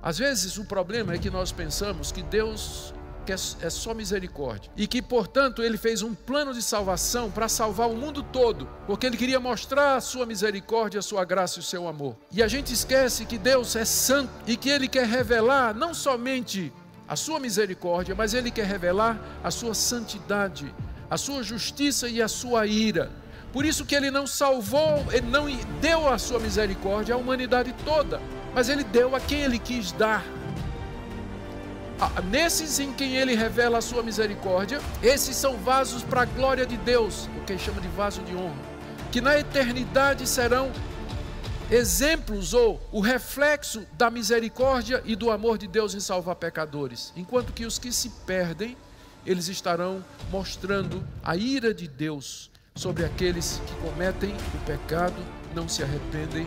Às vezes o problema é que nós pensamos que Deus é só misericórdia e que, portanto, Ele fez um plano de salvação para salvar o mundo todo, porque Ele queria mostrar a sua misericórdia, a sua graça e o seu amor. E a gente esquece que Deus é santo e que Ele quer revelar não somente a sua misericórdia, mas Ele quer revelar a sua santidade, a sua justiça e a sua ira. Por isso que Ele não salvou, Ele não deu a sua misericórdia à humanidade toda, mas Ele deu a quem Ele quis dar. Nesses em quem Ele revela a sua misericórdia, esses são vasos para a glória de Deus, o que Ele chama de vaso de honra, que na eternidade serão exemplos ou o reflexo da misericórdia e do amor de Deus em salvar pecadores, enquanto que os que se perdem, eles estarão mostrando a ira de Deus sobre aqueles que cometem o pecado, não se arrependem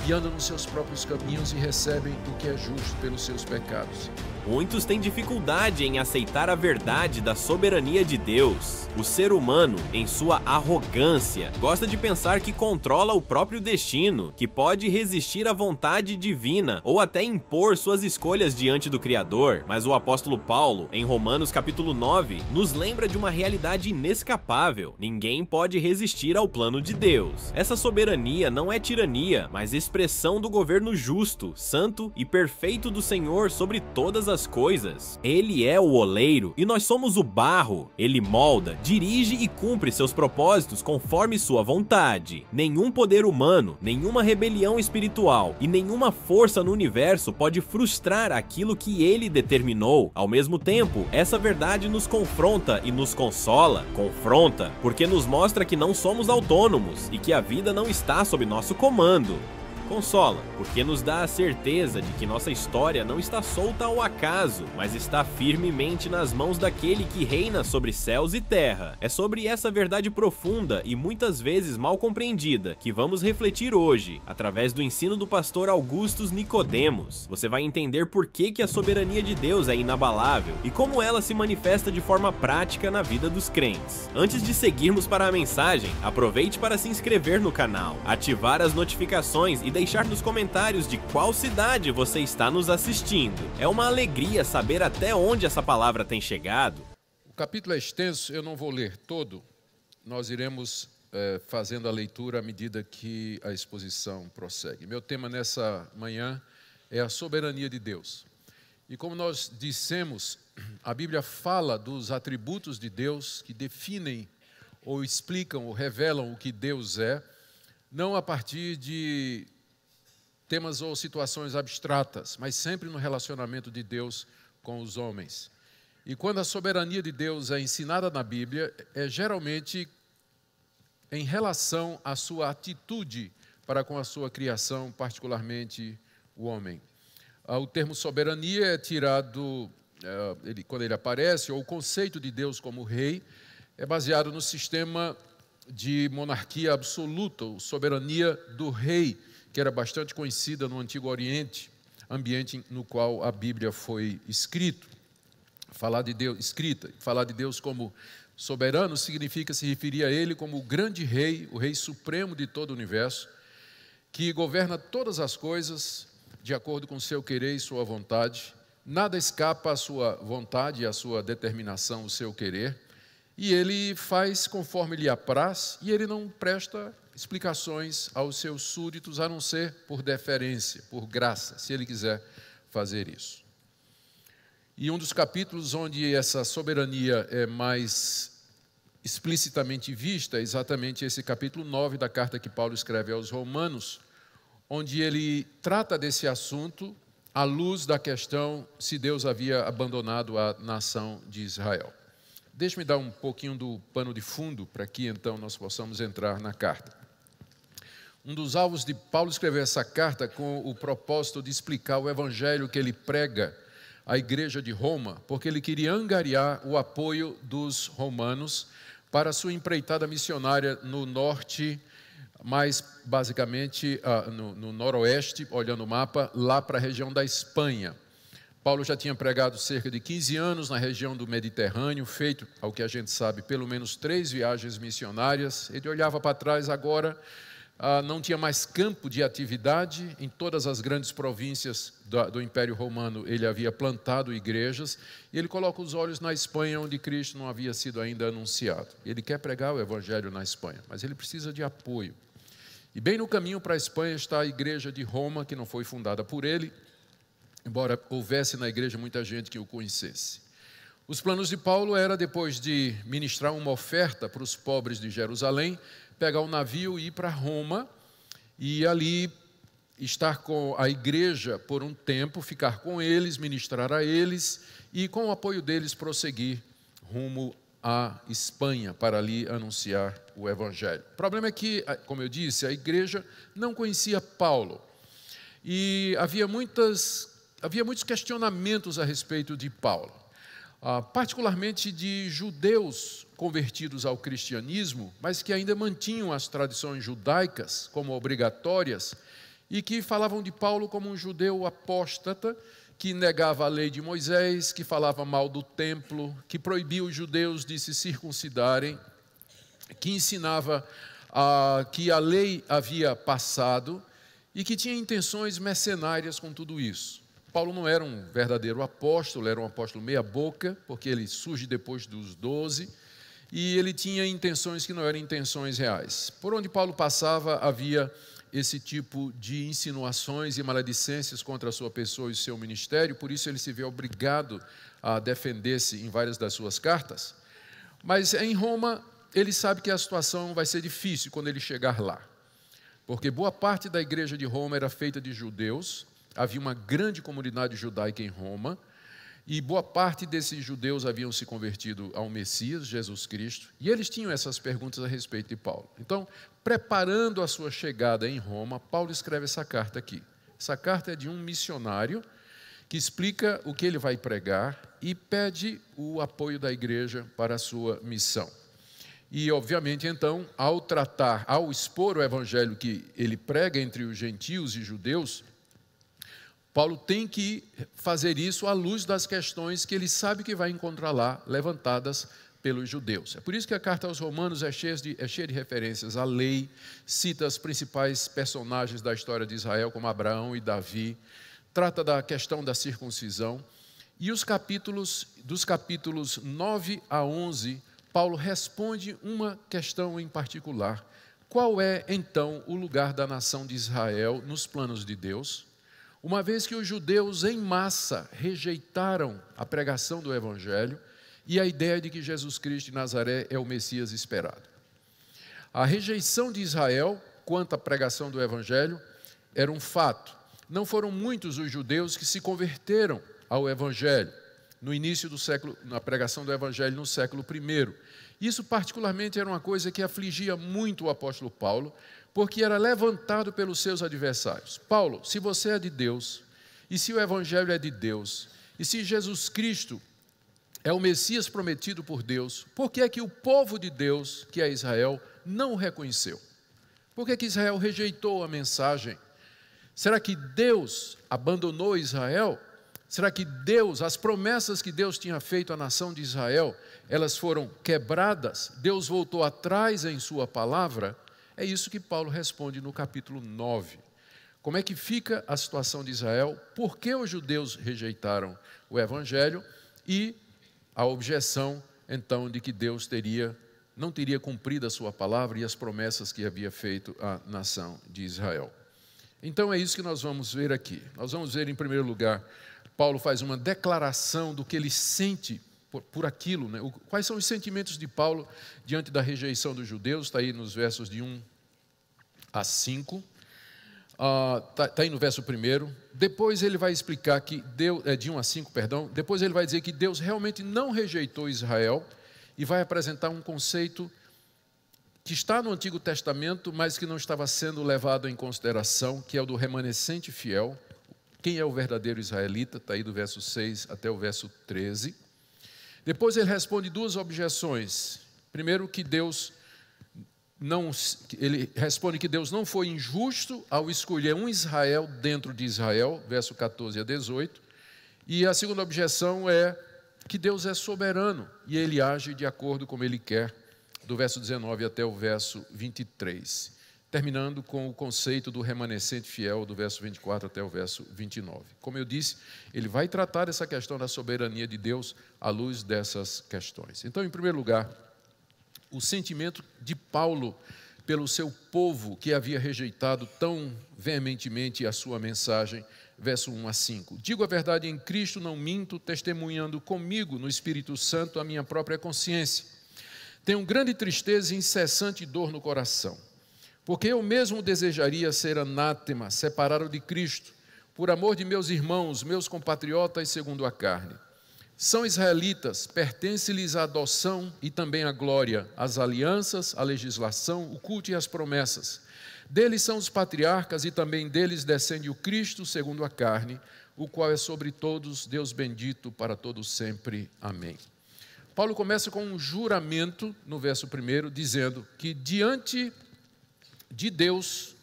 e andam nos seus próprios caminhos e recebem o que é justo pelos seus pecados. Muitos têm dificuldade em aceitar a verdade da soberania de Deus. O ser humano, em sua arrogância, gosta de pensar que controla o próprio destino, que pode resistir à vontade divina ou até impor suas escolhas diante do Criador. Mas o apóstolo Paulo, em Romanos capítulo 9, nos lembra de uma realidade inescapável. Ninguém pode resistir ao plano de Deus. Essa soberania não é tirania, mas expressão do governo justo, santo e perfeito do Senhor sobre todas as coisas. Ele é o oleiro e nós somos o barro. Ele molda, dirige e cumpre seus propósitos conforme sua vontade. Nenhum poder humano, nenhuma rebelião espiritual e nenhuma força no universo pode frustrar aquilo que Ele determinou. Ao mesmo tempo, essa verdade nos confronta e nos consola. Confronta, porque nos mostra que não somos autônomos e que a vida não está sob nosso comando. Consola, porque nos dá a certeza de que nossa história não está solta ao acaso, mas está firmemente nas mãos daquele que reina sobre céus e terra. É sobre essa verdade profunda e muitas vezes mal compreendida que vamos refletir hoje, através do ensino do pastor Augustus Nicodemos. Você vai entender por que a soberania de Deus é inabalável e como ela se manifesta de forma prática na vida dos crentes. Antes de seguirmos para a mensagem, aproveite para se inscrever no canal, ativar as notificações e deixar nos comentários de qual cidade você está nos assistindo. É uma alegria saber até onde essa palavra tem chegado. O capítulo é extenso, eu não vou ler todo. Nós iremos fazendo a leitura à medida que a exposição prossegue. Meu tema nessa manhã é a soberania de Deus. E como nós dissemos, a Bíblia fala dos atributos de Deus que definem ou explicam ou revelam o que Deus é, não a partir de temas ou situações abstratas, mas sempre no relacionamento de Deus com os homens. E quando a soberania de Deus é ensinada na Bíblia, é geralmente em relação à sua atitude para com a sua criação, particularmente o homem. O termo soberania é tirado, quando ele aparece, ou o conceito de Deus como rei, é baseado no sistema de monarquia absoluta, ou soberania do rei, que era bastante conhecida no Antigo Oriente, ambiente no qual a Bíblia foi escrita. Falar de Deus como soberano significa se referir a Ele como o grande rei, o rei supremo de todo o universo, que governa todas as coisas de acordo com o seu querer e sua vontade. Nada escapa à sua vontade, à sua determinação, o seu querer. E Ele faz conforme lhe apraz e Ele não presta explicações aos seus súditos, a não ser por deferência, por graça, se Ele quiser fazer isso. E um dos capítulos onde essa soberania é mais explicitamente vista é exatamente esse capítulo 9 da carta que Paulo escreve aos Romanos, onde ele trata desse assunto à luz da questão se Deus havia abandonado a nação de Israel. Deixe-me dar um pouquinho do pano de fundo para que então nós possamos entrar na carta. Um dos alvos de Paulo escrever essa carta com o propósito de explicar o evangelho que ele prega à igreja de Roma, porque ele queria angariar o apoio dos romanos para a sua empreitada missionária no norte, mais basicamente no noroeste, olhando o mapa, lá para a região da Espanha. Paulo já tinha pregado cerca de 15 anos na região do Mediterrâneo, feito, ao que a gente sabe, pelo menos 3 viagens missionárias. Ele olhava para trás agora, não tinha mais campo de atividade. Em todas as grandes províncias do Império Romano ele havia plantado igrejas, e ele coloca os olhos na Espanha, onde Cristo não havia sido ainda anunciado. Ele quer pregar o Evangelho na Espanha, mas ele precisa de apoio. E bem no caminho para a Espanha está a igreja de Roma, que não foi fundada por ele, embora houvesse na igreja muita gente que o conhecesse. Os planos de Paulo era, depois de ministrar uma oferta para os pobres de Jerusalém, pegar um navio e ir para Roma e ali estar com a igreja por um tempo, ficar com eles, ministrar a eles e, com o apoio deles, prosseguir rumo à Espanha para ali anunciar o Evangelho. O problema é que, como eu disse, a igreja não conhecia Paulo e havia muitos questionamentos a respeito de Paulo, particularmente de judeus convertidos ao cristianismo, mas que ainda mantinham as tradições judaicas como obrigatórias e que falavam de Paulo como um judeu apóstata, que negava a lei de Moisés, que falava mal do templo, que proibia os judeus de se circuncidarem, que ensinava que a lei havia passado e que tinha intenções mercenárias com tudo isso. Paulo não era um verdadeiro apóstolo, era um apóstolo meia boca, porque ele surge depois dos 12, e ele tinha intenções que não eram intenções reais. Por onde Paulo passava, havia esse tipo de insinuações e maledicências contra a sua pessoa e o seu ministério, por isso ele se vê obrigado a defender-se em várias das suas cartas. Mas em Roma, ele sabe que a situação vai ser difícil quando ele chegar lá, porque boa parte da igreja de Roma era feita de judeus, havia uma grande comunidade judaica em Roma, e boa parte desses judeus haviam se convertido ao Messias, Jesus Cristo, e eles tinham essas perguntas a respeito de Paulo. Então, preparando a sua chegada em Roma, Paulo escreve essa carta aqui. Essa carta é de um missionário que explica o que ele vai pregar e pede o apoio da igreja para a sua missão. E, obviamente, então, ao expor o evangelho que ele prega entre os gentios e judeus, Paulo tem que fazer isso à luz das questões que ele sabe que vai encontrar lá, levantadas pelos judeus. É por isso que a carta aos Romanos é cheia de referências à lei, cita os principais personagens da história de Israel, como Abraão e Davi, trata da questão da circuncisão, e dos capítulos 9 a 11, Paulo responde uma questão em particular. Qual é, então, o lugar da nação de Israel nos planos de Deus? Uma vez que os judeus em massa rejeitaram a pregação do Evangelho e a ideia de que Jesus Cristo de Nazaré é o Messias esperado. A rejeição de Israel quanto à pregação do Evangelho era um fato. Não foram muitos os judeus que se converteram ao Evangelho no início do século, na pregação do Evangelho no século I. Isso particularmente era uma coisa que afligia muito o apóstolo Paulo, porque era levantado pelos seus adversários. Paulo, se você é de Deus, e se o Evangelho é de Deus, e se Jesus Cristo é o Messias prometido por Deus, por que é que o povo de Deus, que é Israel, não o reconheceu? Por que é que Israel rejeitou a mensagem? Será que Deus abandonou Israel? Será que as promessas que Deus tinha feito à nação de Israel, elas foram quebradas? Deus voltou atrás em sua palavra? É isso que Paulo responde no capítulo 9. Como é que fica a situação de Israel? Por que os judeus rejeitaram o Evangelho? E a objeção, então, de que Deus não teria cumprido a sua palavra e as promessas que havia feito à nação de Israel. Então é isso que nós vamos ver aqui. Nós vamos ver, em primeiro lugar, Paulo faz uma declaração do que ele sente por aquilo, né? Quais são os sentimentos de Paulo diante da rejeição dos judeus? Está aí nos versos de 1 a 5, está aí no verso 1. Depois ele vai explicar que Deus, de 1 a 5, perdão, depois ele vai dizer que Deus realmente não rejeitou Israel e vai apresentar um conceito que está no Antigo Testamento, mas que não estava sendo levado em consideração, que é o do remanescente fiel. Quem é o verdadeiro israelita? Está aí do verso 6 até o verso 13. Depois ele responde duas objeções. Primeiro, ele responde que Deus não foi injusto ao escolher um Israel dentro de Israel, verso 14 a 18. E a segunda objeção é que Deus é soberano e ele age de acordo como ele quer, do verso 19 até o verso 23. terminando com o conceito do remanescente fiel, do verso 24 até o verso 29. Como eu disse, ele vai tratar essa questão da soberania de Deus à luz dessas questões. Então, em primeiro lugar, o sentimento de Paulo pelo seu povo que havia rejeitado tão veementemente a sua mensagem, verso 1 a 5. Digo a verdade em Cristo, não minto, testemunhando comigo no Espírito Santo a minha própria consciência. Tenho grande tristeza e incessante dor no coração, porque eu mesmo desejaria ser anátema, separado de Cristo, por amor de meus irmãos, meus compatriotas segundo a carne. São israelitas, pertence-lhes a adoção e também a glória, as alianças, a legislação, o culto e as promessas. Deles são os patriarcas e também deles descende o Cristo segundo a carne, o qual é sobre todos, Deus bendito para todos sempre. Amém. Paulo começa com um juramento no verso 1, dizendo que diante de Deus,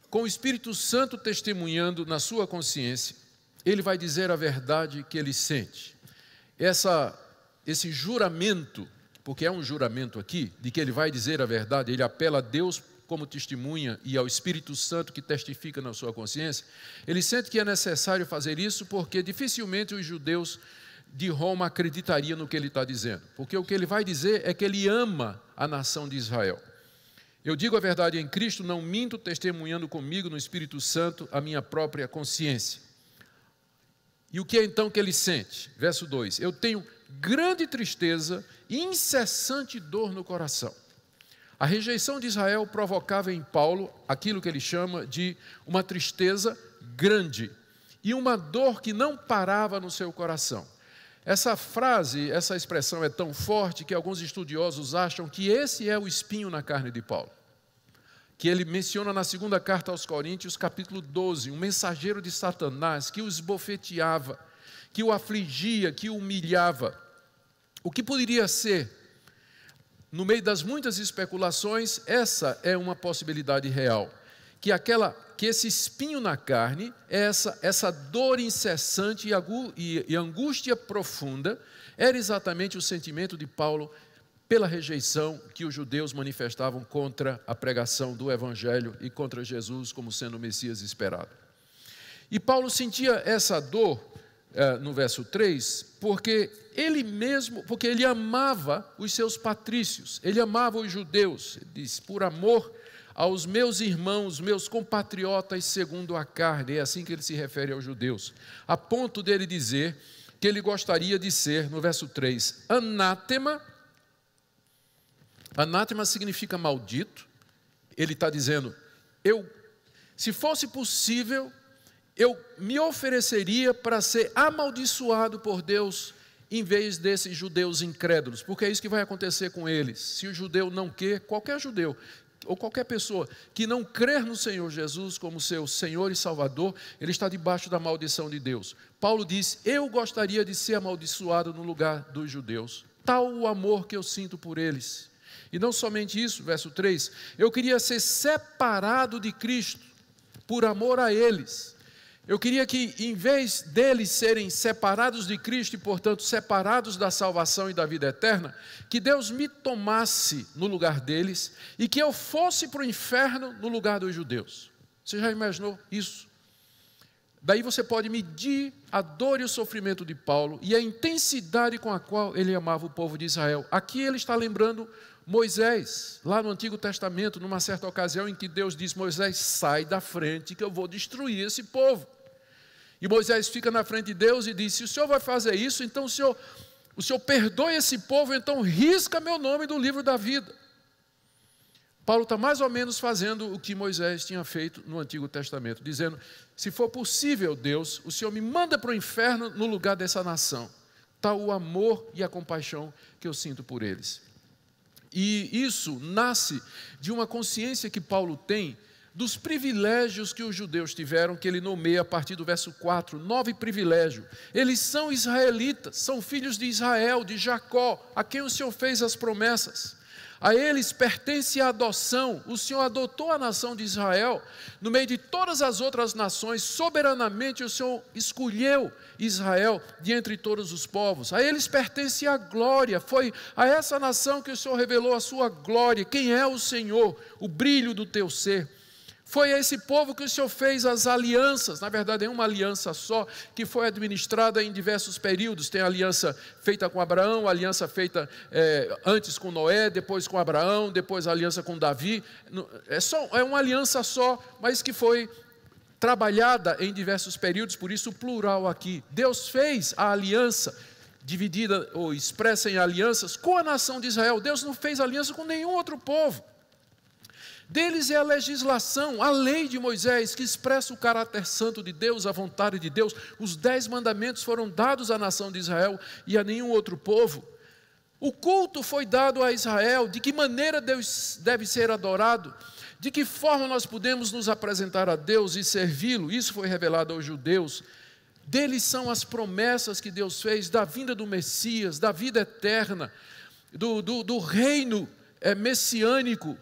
com o Espírito Santo testemunhando na sua consciência, ele vai dizer a verdade que ele sente. Esse juramento, porque é um juramento aqui, de que ele vai dizer a verdade, ele apela a Deus como testemunha e ao Espírito Santo que testifica na sua consciência, ele sente que é necessário fazer isso porque dificilmente os judeus de Roma acreditariam no que ele está dizendo. Porque o que ele vai dizer é que ele ama a nação de Israel. Eu digo a verdade em Cristo, não minto, testemunhando comigo no Espírito Santo a minha própria consciência. E o que é então que ele sente? Verso 2, eu tenho grande tristeza e incessante dor no coração. A rejeição de Israel provocava em Paulo aquilo que ele chama de uma tristeza grande e uma dor que não parava no seu coração. Essa frase, essa expressão é tão forte que alguns estudiosos acham que esse é o espinho na carne de Paulo, que ele menciona na segunda carta aos Coríntios, capítulo 12, um mensageiro de Satanás que o esbofeteava, que o afligia, que o humilhava. O que poderia ser? No meio das muitas especulações, essa é uma possibilidade real, que esse espinho na carne, essa dor incessante e angústia profunda, era exatamente o sentimento de Paulo pela rejeição que os judeus manifestavam contra a pregação do Evangelho e contra Jesus como sendo o Messias esperado. E Paulo sentia essa dor, no verso 3, porque ele amava os seus patrícios, ele amava os judeus, ele diz, por amor aos meus irmãos, meus compatriotas segundo a carne, é assim que ele se refere aos judeus, a ponto dele dizer que ele gostaria de ser, no verso 3, anátema. Anátema significa maldito. Ele está dizendo, se fosse possível, eu me ofereceria para ser amaldiçoado por Deus em vez desses judeus incrédulos, porque é isso que vai acontecer com eles. Se o judeu não quer, qualquer judeu ou qualquer pessoa que não crer no Senhor Jesus como seu Senhor e Salvador, ele está debaixo da maldição de Deus. Paulo diz, eu gostaria de ser amaldiçoado no lugar dos judeus, tal o amor que eu sinto por eles. E não somente isso, verso 3, eu queria ser separado de Cristo, por amor a eles. Eu queria que, em vez deles serem separados de Cristo e, portanto, separados da salvação e da vida eterna, que Deus me tomasse no lugar deles e que eu fosse para o inferno no lugar dos judeus. Você já imaginou isso? Daí você pode medir a dor e o sofrimento de Paulo e a intensidade com a qual ele amava o povo de Israel. Aqui ele está lembrando Moisés, lá no Antigo Testamento, numa certa ocasião em que Deus diz, Moisés, sai da frente que eu vou destruir esse povo. E Moisés fica na frente de Deus e diz, se o Senhor vai fazer isso, então o Senhor perdoe esse povo, então risca meu nome do livro da vida. Paulo está mais ou menos fazendo o que Moisés tinha feito no Antigo Testamento, dizendo, se for possível, Deus, o Senhor me manda para o inferno no lugar dessa nação. Está o amor e a compaixão que eu sinto por eles. E isso nasce de uma consciência que Paulo tem dos privilégios que os judeus tiveram, que ele nomeia a partir do verso 4, 9 privilégios. Eles são israelitas, são filhos de Israel, de Jacó, a quem o Senhor fez as promessas. A eles pertence a adoção. O Senhor adotou a nação de Israel. No meio de todas as outras nações, soberanamente o Senhor escolheu Israel de entre todos os povos. A eles pertence a glória. Foi a essa nação que o Senhor revelou a sua glória. Quem é o Senhor? O brilho do teu ser. Foi a esse povo que o Senhor fez as alianças, na verdade é uma aliança só, que foi administrada em diversos períodos. Tem a aliança feita com Abraão, a aliança feita antes com Noé, depois com Abraão, depois a aliança com Davi. É uma aliança só, mas que foi trabalhada em diversos períodos, por isso o plural aqui. Deus fez a aliança dividida ou expressa em alianças com a nação de Israel. Deus não fez aliança com nenhum outro povo. Deles é a legislação, a lei de Moisés, que expressa o caráter santo de Deus, a vontade de Deus. Os 10 mandamentos foram dados à nação de Israel e a nenhum outro povo. O culto foi dado a Israel, de que maneira Deus deve ser adorado, de que forma nós podemos nos apresentar a Deus e servi-lo. Isso foi revelado aos judeus. Deles são as promessas que Deus fez da vinda do Messias, da vida eterna, do reino messiânico,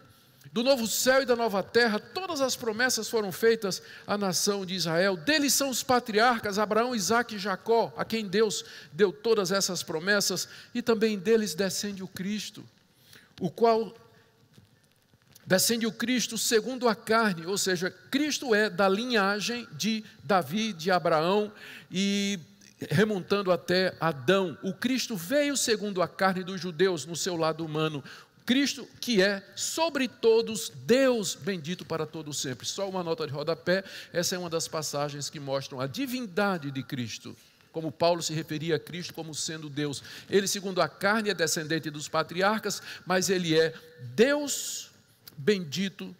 do novo céu e da nova terra. Todas as promessas foram feitas à nação de Israel. Deles são os patriarcas, Abraão, Isaque e Jacó, a quem Deus deu todas essas promessas, e também deles descende o Cristo, o qual descende o Cristo segundo a carne, ou seja, Cristo é da linhagem de Davi, de Abraão, e remontando até Adão. O Cristo veio segundo a carne dos judeus no seu lado humano. Cristo que é, sobre todos, Deus bendito para todo sempre. Só uma nota de rodapé, essa é uma das passagens que mostram a divindade de Cristo, como Paulo se referia a Cristo como sendo Deus. Ele, segundo a carne, é descendente dos patriarcas, mas ele é Deus bendito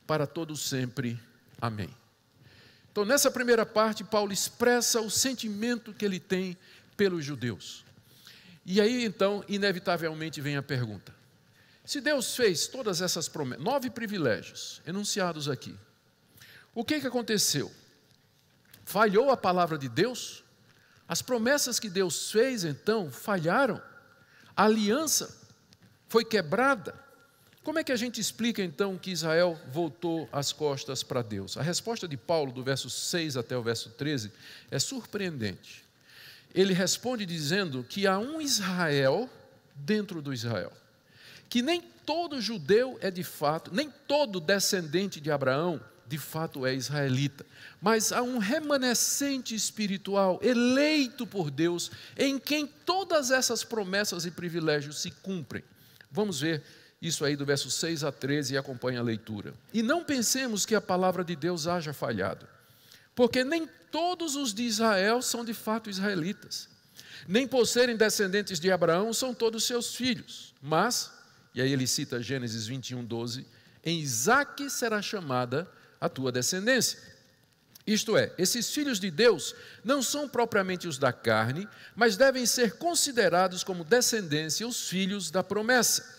para todo sempre. Amém. Então, nessa primeira parte, Paulo expressa o sentimento que ele tem pelos judeus. E aí, então, inevitavelmente vem a pergunta: se Deus fez todas essas promessas, 9 privilégios enunciados aqui, o que aconteceu? Falhou a palavra de Deus? As promessas que Deus fez, então, falharam? A aliança foi quebrada? Como é que a gente explica, então, que Israel voltou as costas para Deus? A resposta de Paulo, do verso 6 até o verso 13, é surpreendente. Ele responde dizendo que há um Israel dentro do Israel, que nem todo judeu é de fato, nem todo descendente de Abraão de fato é israelita, mas há um remanescente espiritual eleito por Deus, em quem todas essas promessas e privilégios se cumprem. Vamos ver isso aí do verso 6 a 13 e acompanhe a leitura. E não pensemos que a palavra de Deus haja falhado, porque nem todos os de Israel são de fato israelitas, nem por serem descendentes de Abraão são todos seus filhos, mas, e aí ele cita Gênesis 21, 12, em Isaque será chamada a tua descendência. Isto é, esses filhos de Deus não são propriamente os da carne, mas devem ser considerados como descendência os filhos da promessa.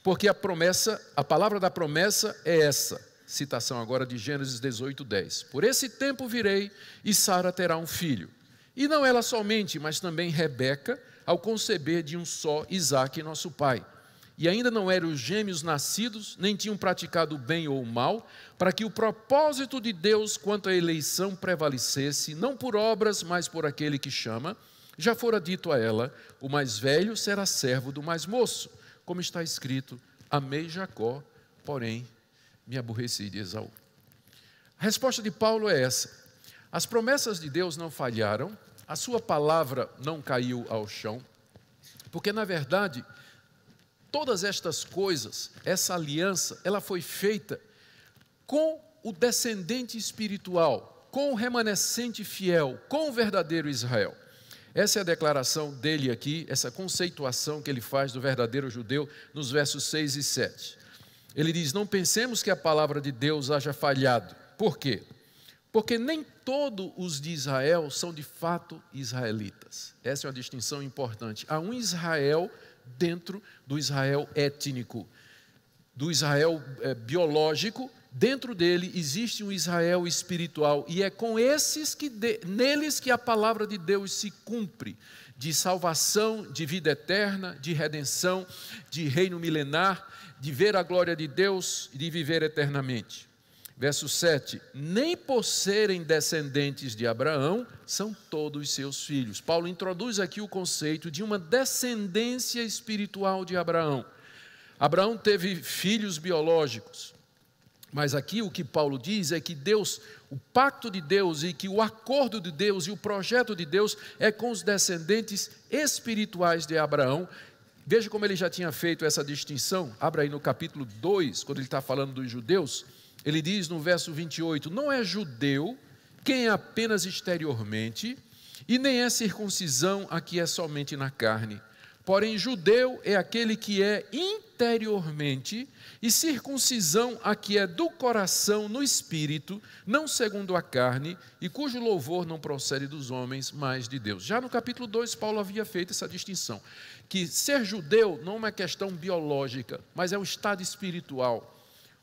Porque a palavra da promessa é essa, citação agora de Gênesis 18, 10. Por esse tempo virei e Sara terá um filho. E não ela somente, mas também Rebeca, ao conceber de um só Isaque, nosso pai. E ainda não eram os gêmeos nascidos, nem tinham praticado o bem ou o mal, para que o propósito de Deus quanto à eleição prevalecesse, não por obras, mas por aquele que chama. Já fora dito a ela, o mais velho será servo do mais moço. Como está escrito, amei Jacó, porém me aborreci de Esaú. A resposta de Paulo é essa: as promessas de Deus não falharam, a sua palavra não caiu ao chão, porque na verdade todas estas coisas, essa aliança, ela foi feita com o descendente espiritual, com o remanescente fiel, com o verdadeiro Israel. Essa é a declaração dele aqui, essa conceituação que ele faz do verdadeiro judeu nos versos 6 e 7. Ele diz, não pensemos que a palavra de Deus haja falhado. Por quê? Porque nem todos os de Israel são de fato israelitas. Essa é uma distinção importante. Há um Israel dentro do Israel étnico, do Israel biológico, Dentro dele existe um Israel espiritual, e é com esses neles que a palavra de Deus se cumpre, de salvação, de vida eterna, de redenção, de reino milenar, de ver a glória de Deus e de viver eternamente. Verso 7, nem por serem descendentes de Abraão, são todos seus filhos. Paulo introduz aqui o conceito de uma descendência espiritual de Abraão. Abraão teve filhos biológicos, mas aqui o que Paulo diz é que Deus, o pacto de Deus e que o acordo de Deus e o projeto de Deus é com os descendentes espirituais de Abraão. Veja como ele já tinha feito essa distinção. Abra aí no capítulo 2, quando ele está falando dos judeus, ele diz no verso 28, não é judeu quem é apenas exteriormente, e nem é circuncisão a que é somente na carne. Porém, judeu é aquele que é interiormente, e circuncisão a que é do coração no espírito, não segundo a carne, e cujo louvor não procede dos homens, mas de Deus. Já no capítulo 2, Paulo havia feito essa distinção, que ser judeu não é uma questão biológica, mas é um estado espiritual.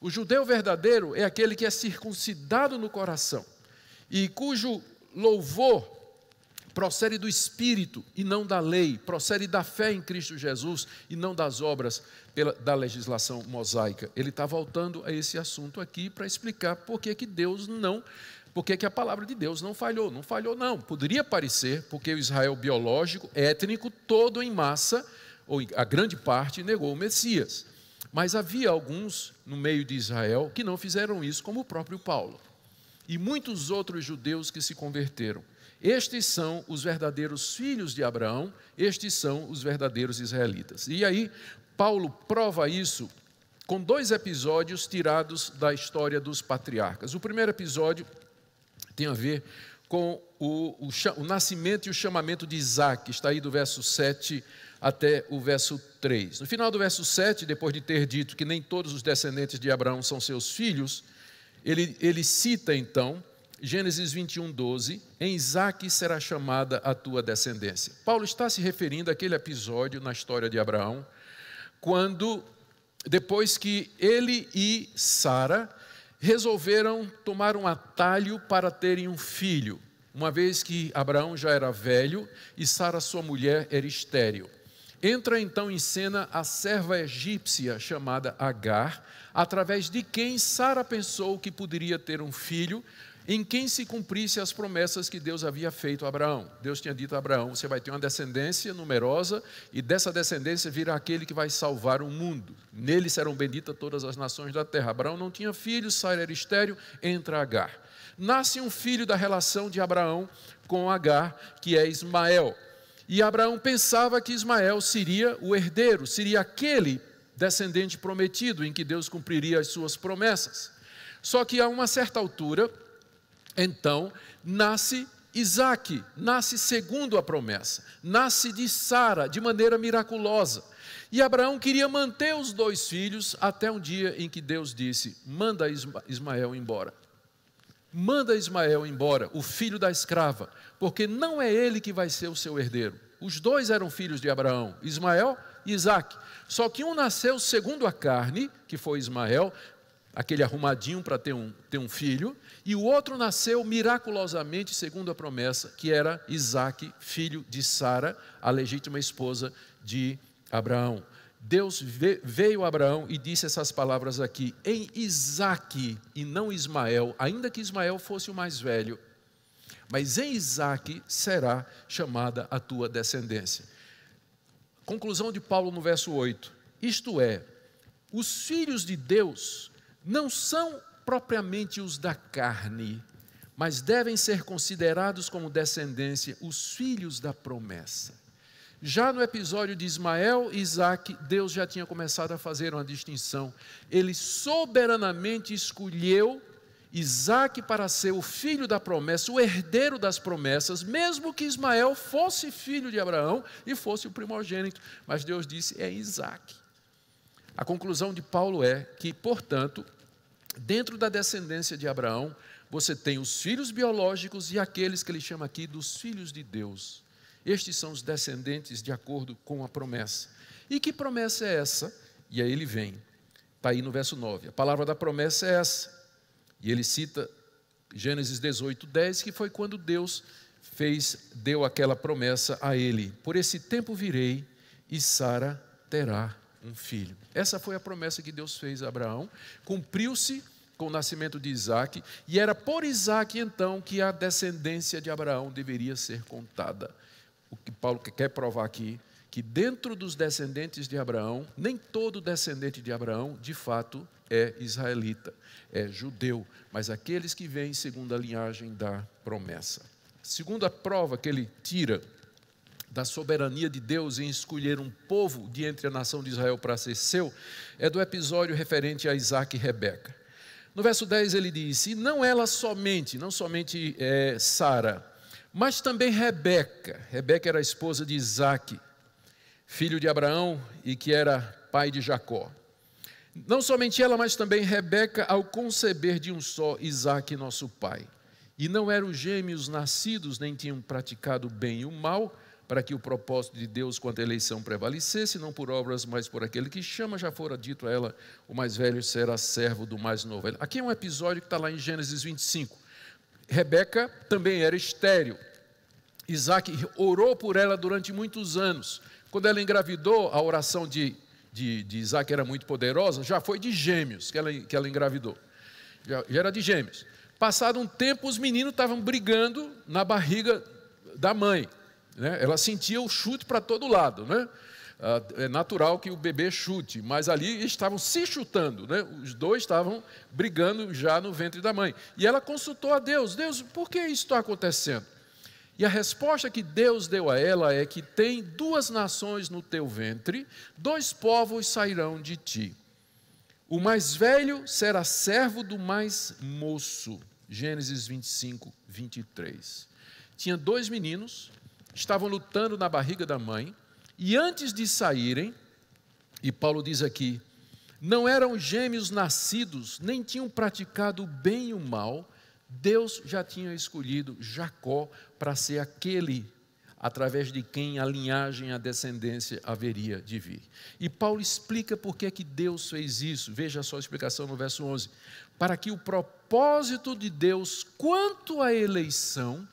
O judeu verdadeiro é aquele que é circuncidado no coração, e cujo louvor procede do Espírito e não da lei, procede da fé em Cristo Jesus e não das obras da legislação mosaica. Ele está voltando a esse assunto aqui para explicar por que a palavra de Deus não falhou. Não falhou não, poderia parecer, porque o Israel biológico, étnico, todo em massa, ou a grande parte, negou o Messias. Mas havia alguns no meio de Israel que não fizeram isso, como o próprio Paulo. E muitos outros judeus que se converteram. Estes são os verdadeiros filhos de Abraão, estes são os verdadeiros israelitas. E aí, Paulo prova isso com 2 episódios tirados da história dos patriarcas. O primeiro episódio tem a ver com o nascimento e o chamamento de Isaque, está aí do verso 7 até o verso 3. No final do verso 7, depois de ter dito que nem todos os descendentes de Abraão são seus filhos, ele cita então Gênesis 21, 12, em Isaque será chamada a tua descendência. Paulo está se referindo àquele episódio na história de Abraão, depois que ele e Sara resolveram tomar um atalho para terem um filho, uma vez que Abraão já era velho e Sara, sua mulher, era estéril. Entra então em cena a serva egípcia chamada Agar, através de quem Sara pensou que poderia ter um filho, em quem se cumprisse as promessas que Deus havia feito a Abraão. Deus tinha dito a Abraão, você vai ter uma descendência numerosa, e dessa descendência virá aquele que vai salvar o mundo. Nele serão benditas todas as nações da terra. Abraão não tinha filhos, Sara era estéril, entra Agar. Nasce um filho da relação de Abraão com Agar, que é Ismael. E Abraão pensava que Ismael seria o herdeiro, seria aquele descendente prometido, em que Deus cumpriria as suas promessas. Só que a uma certa altura, então, nasce Isaque, nasce segundo a promessa, nasce de Sara, de maneira miraculosa. E Abraão queria manter os 2 filhos até um dia em que Deus disse, manda Ismael embora. Manda Ismael embora, o filho da escrava, porque não é ele que vai ser o seu herdeiro. Os 2 eram filhos de Abraão, Ismael e Isaque. Só que um nasceu segundo a carne, que foi Ismael, aquele arrumadinho para ter um filho, e o outro nasceu miraculosamente segundo a promessa, que era Isaque, filho de Sara, a legítima esposa de Abraão. Deus veio a Abraão e disse essas palavras aqui, em Isaque e não Ismael, ainda que Ismael fosse o mais velho, mas em Isaque será chamada a tua descendência. Conclusão de Paulo no verso 8, isto é, os filhos de Deus não são propriamente os da carne, mas devem ser considerados como descendência os filhos da promessa. Já no episódio de Ismael e Isaque, Deus já tinha começado a fazer uma distinção. Ele soberanamente escolheu Isaque para ser o filho da promessa, o herdeiro das promessas, mesmo que Ismael fosse filho de Abraão e fosse o primogênito. Mas Deus disse, é Isaque. A conclusão de Paulo é que, portanto, dentro da descendência de Abraão, você tem os filhos biológicos e aqueles que ele chama aqui dos filhos de Deus. Estes são os descendentes de acordo com a promessa. E que promessa é essa? E aí ele vem, está aí no verso 9. A palavra da promessa é essa. E ele cita Gênesis 18:10, que foi quando Deus deu aquela promessa a ele: por esse tempo virei e Sara terá um filho. Essa foi a promessa que Deus fez a Abraão, cumpriu-se com o nascimento de Isaque, e era por Isaque então que a descendência de Abraão deveria ser contada. O que Paulo quer provar aqui, que dentro dos descendentes de Abraão, nem todo descendente de Abraão de fato é israelita, é judeu, mas aqueles que vêm segundo a linhagem da promessa. Segunda prova que ele tira da soberania de Deus em escolher um povo de entre a nação de Israel para ser seu, é do episódio referente a Isaque e Rebeca. No verso 10 ele diz: e não ela somente, não somente Sara, mas também Rebeca. Rebeca era a esposa de Isaque, filho de Abraão e que era pai de Jacó. Não somente ela, mas também Rebeca, ao conceber de um só Isaque, nosso pai. E não eram gêmeos nascidos, nem tinham praticado o bem e o mal, para que o propósito de Deus quanto à eleição prevalecesse, não por obras, mas por aquele que chama. Já fora dito a ela: o mais velho será servo do mais novo. Aqui é um episódio que está lá em Gênesis 25. Rebeca também era estéril. Isaque orou por ela durante muitos anos. Quando ela engravidou, a oração de Isaque era muito poderosa, já foi de gêmeos que ela engravidou. Já era de gêmeos. Passado um tempo, os meninos estavam brigando na barriga da mãe. Ela sentia o chute para todo lado, né? É natural que o bebê chute, mas ali estavam se chutando, né? Os dois estavam brigando já no ventre da mãe. E ela consultou a Deus: Deus, por que isso está acontecendo? E a resposta que Deus deu a ela é que tem 2 nações no teu ventre, 2 povos sairão de ti. O mais velho será servo do mais moço. Gênesis 25, 23. Tinha 2 meninos, estavam lutando na barriga da mãe, e antes de saírem, e Paulo diz aqui, não eram gêmeos nascidos, nem tinham praticado o bem e o mal, Deus já tinha escolhido Jacó para ser aquele através de quem a linhagem, a descendência haveria de vir. E Paulo explica por que Deus fez isso. Veja só a explicação no verso 11. Para que o propósito de Deus quanto à eleição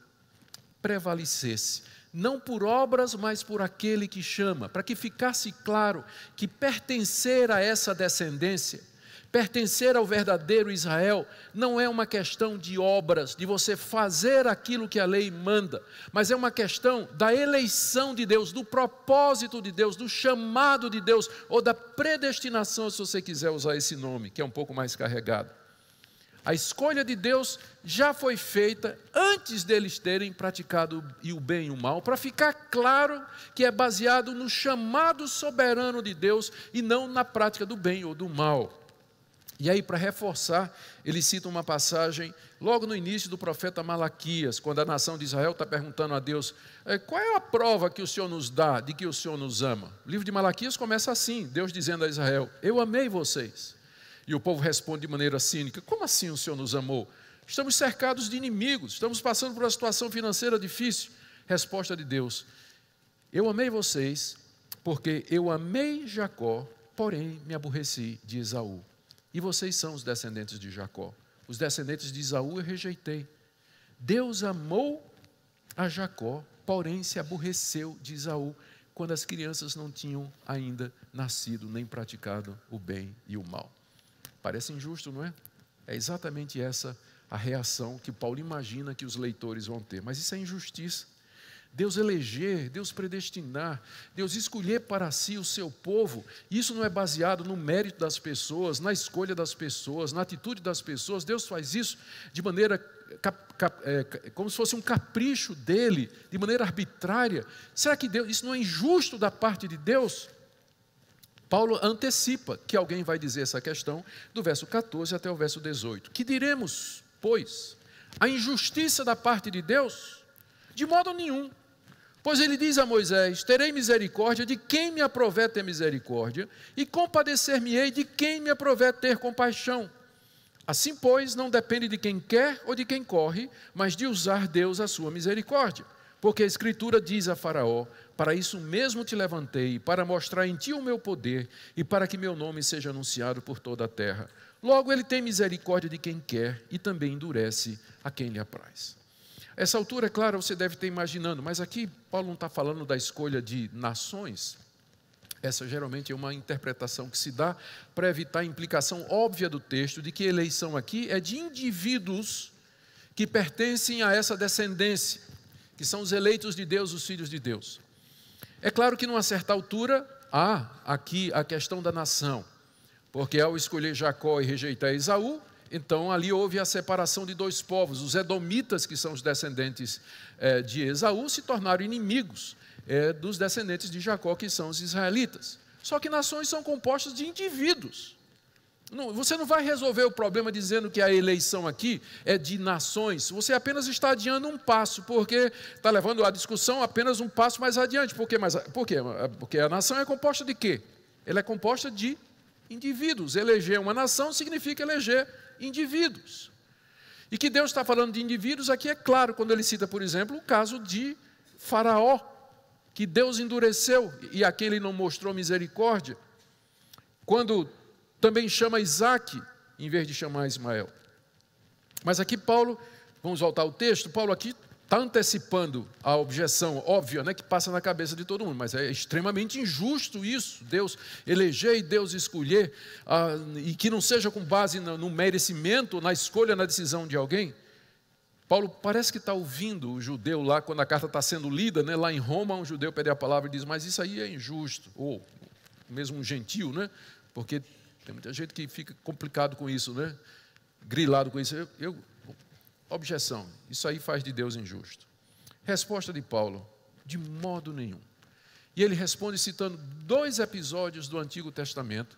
prevalecesse, não por obras, mas por aquele que chama, para que ficasse claro que pertencer a essa descendência, pertencer ao verdadeiro Israel, não é uma questão de obras, de você fazer aquilo que a lei manda, mas é uma questão da eleição de Deus, do propósito de Deus, do chamado de Deus, ou da predestinação, se você quiser usar esse nome, que é um pouco mais carregado. A escolha de Deus já foi feita antes deles terem praticado o bem e o mal, para ficar claro que é baseado no chamado soberano de Deus e não na prática do bem ou do mal. E aí, para reforçar, ele cita uma passagem logo no início do profeta Malaquias, quando a nação de Israel está perguntando a Deus: qual é a prova que o Senhor nos dá de que o Senhor nos ama? O livro de Malaquias começa assim, Deus dizendo a Israel: eu amei vocês. E o povo responde de maneira cínica: como assim o Senhor nos amou? Estamos cercados de inimigos, estamos passando por uma situação financeira difícil. Resposta de Deus: eu amei vocês porque eu amei Jacó, porém me aborreci de Esaú. E vocês são os descendentes de Jacó. Os descendentes de Esaú eu rejeitei. Deus amou a Jacó, porém se aborreceu de Esaú, quando as crianças não tinham ainda nascido, nem praticado o bem e o mal. Parece injusto, não é? É exatamente essa a reação que Paulo imagina que os leitores vão ter. Mas isso é injustiça. Deus eleger, Deus predestinar, Deus escolher para si o seu povo, isso não é baseado no mérito das pessoas, na escolha das pessoas, na atitude das pessoas. Deus faz isso de maneira, como se fosse um capricho dele, de maneira arbitrária. Será que isso não é injusto da parte de Deus? Paulo antecipa que alguém vai dizer essa questão do verso 14 até o verso 18. Que diremos, pois, a injustiça da parte de Deus? De modo nenhum. Pois ele diz a Moisés: terei misericórdia de quem me aprover ter misericórdia, e compadecer-me-ei de quem me aprover ter compaixão. Assim, pois, não depende de quem quer ou de quem corre, mas de usar Deus a sua misericórdia. Porque a Escritura diz a Faraó: para isso mesmo te levantei, para mostrar em ti o meu poder, e para que meu nome seja anunciado por toda a terra. Logo, ele tem misericórdia de quem quer e também endurece a quem lhe apraz. Essa altura, é claro, você deve estar imaginando, mas aqui Paulo não está falando da escolha de nações. Essa geralmente é uma interpretação que se dá para evitar a implicação óbvia do texto de que a eleição aqui é de indivíduos que pertencem a essa descendência, que são os eleitos de Deus, os filhos de Deus. É claro que numa certa altura há aqui a questão da nação, porque ao escolher Jacó e rejeitar Esaú, então ali houve a separação de dois povos. Os edomitas, que são os descendentes de Esaú, se tornaram inimigos dos descendentes de Jacó, que são os israelitas. Só que nações são compostas de indivíduos. Você não vai resolver o problema dizendo que a eleição aqui é de nações. Você apenas está adiando um passo, porque está levando a discussão apenas um passo mais adiante. Por quê? Porque a nação é composta de quê? Ela é composta de indivíduos. Eleger uma nação significa eleger indivíduos. E que Deus está falando de indivíduos aqui é claro, quando ele cita, por exemplo, o caso de Faraó, que Deus endureceu e a quem ele não mostrou misericórdia, quando também chama Isaac, em vez de chamar Ismael. Mas aqui Paulo, vamos voltar ao texto, Paulo aqui está antecipando a objeção óbvia, né, que passa na cabeça de todo mundo, mas é extremamente injusto isso, Deus eleger e Deus escolher, e que não seja com base no merecimento, na escolha, na decisão de alguém. Paulo parece que está ouvindo o judeu lá, quando a carta está sendo lida, né, lá em Roma, um judeu pede a palavra e diz, mas isso aí é injusto, ou mesmo um gentil, né, porque tem muita gente que fica complicado com isso, né, grilado com isso. Objeção, isso aí faz de Deus injusto. Resposta de Paulo, de modo nenhum. E ele responde citando 2 episódios do Antigo Testamento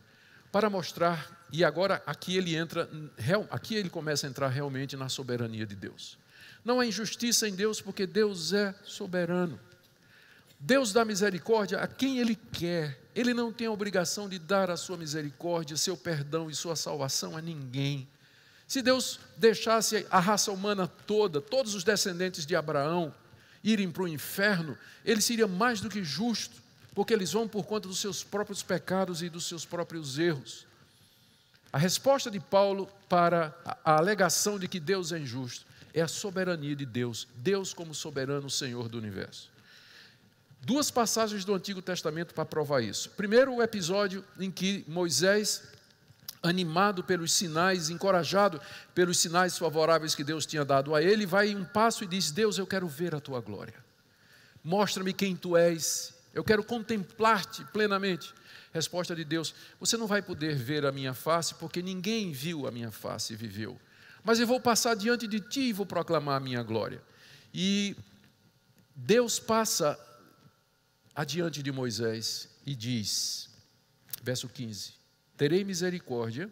para mostrar, e agora aqui ele começa a entrar realmente na soberania de Deus. Não há injustiça em Deus porque Deus é soberano. Deus dá misericórdia a quem Ele quer. Ele não tem a obrigação de dar a sua misericórdia, seu perdão e sua salvação a ninguém. Se Deus deixasse a raça humana toda, todos os descendentes de Abraão, irem para o inferno, Ele seria mais do que justo, porque eles vão por conta dos seus próprios pecados e dos seus próprios erros. A resposta de Paulo para a alegação de que Deus é injusto é a soberania de Deus, Deus como soberano Senhor do universo. 2 passagens do Antigo Testamento para provar isso. Primeiro, o episódio em que Moisés, animado pelos sinais, encorajado pelos sinais favoráveis que Deus tinha dado a ele, vai um passo e diz, Deus, eu quero ver a tua glória. Mostra-me quem tu és, eu quero contemplar-te plenamente. Resposta de Deus, você não vai poder ver a minha face, porque ninguém viu a minha face e viveu. Mas eu vou passar diante de ti e vou proclamar a minha glória. E Deus passa adiante de Moisés e diz, verso 15, terei misericórdia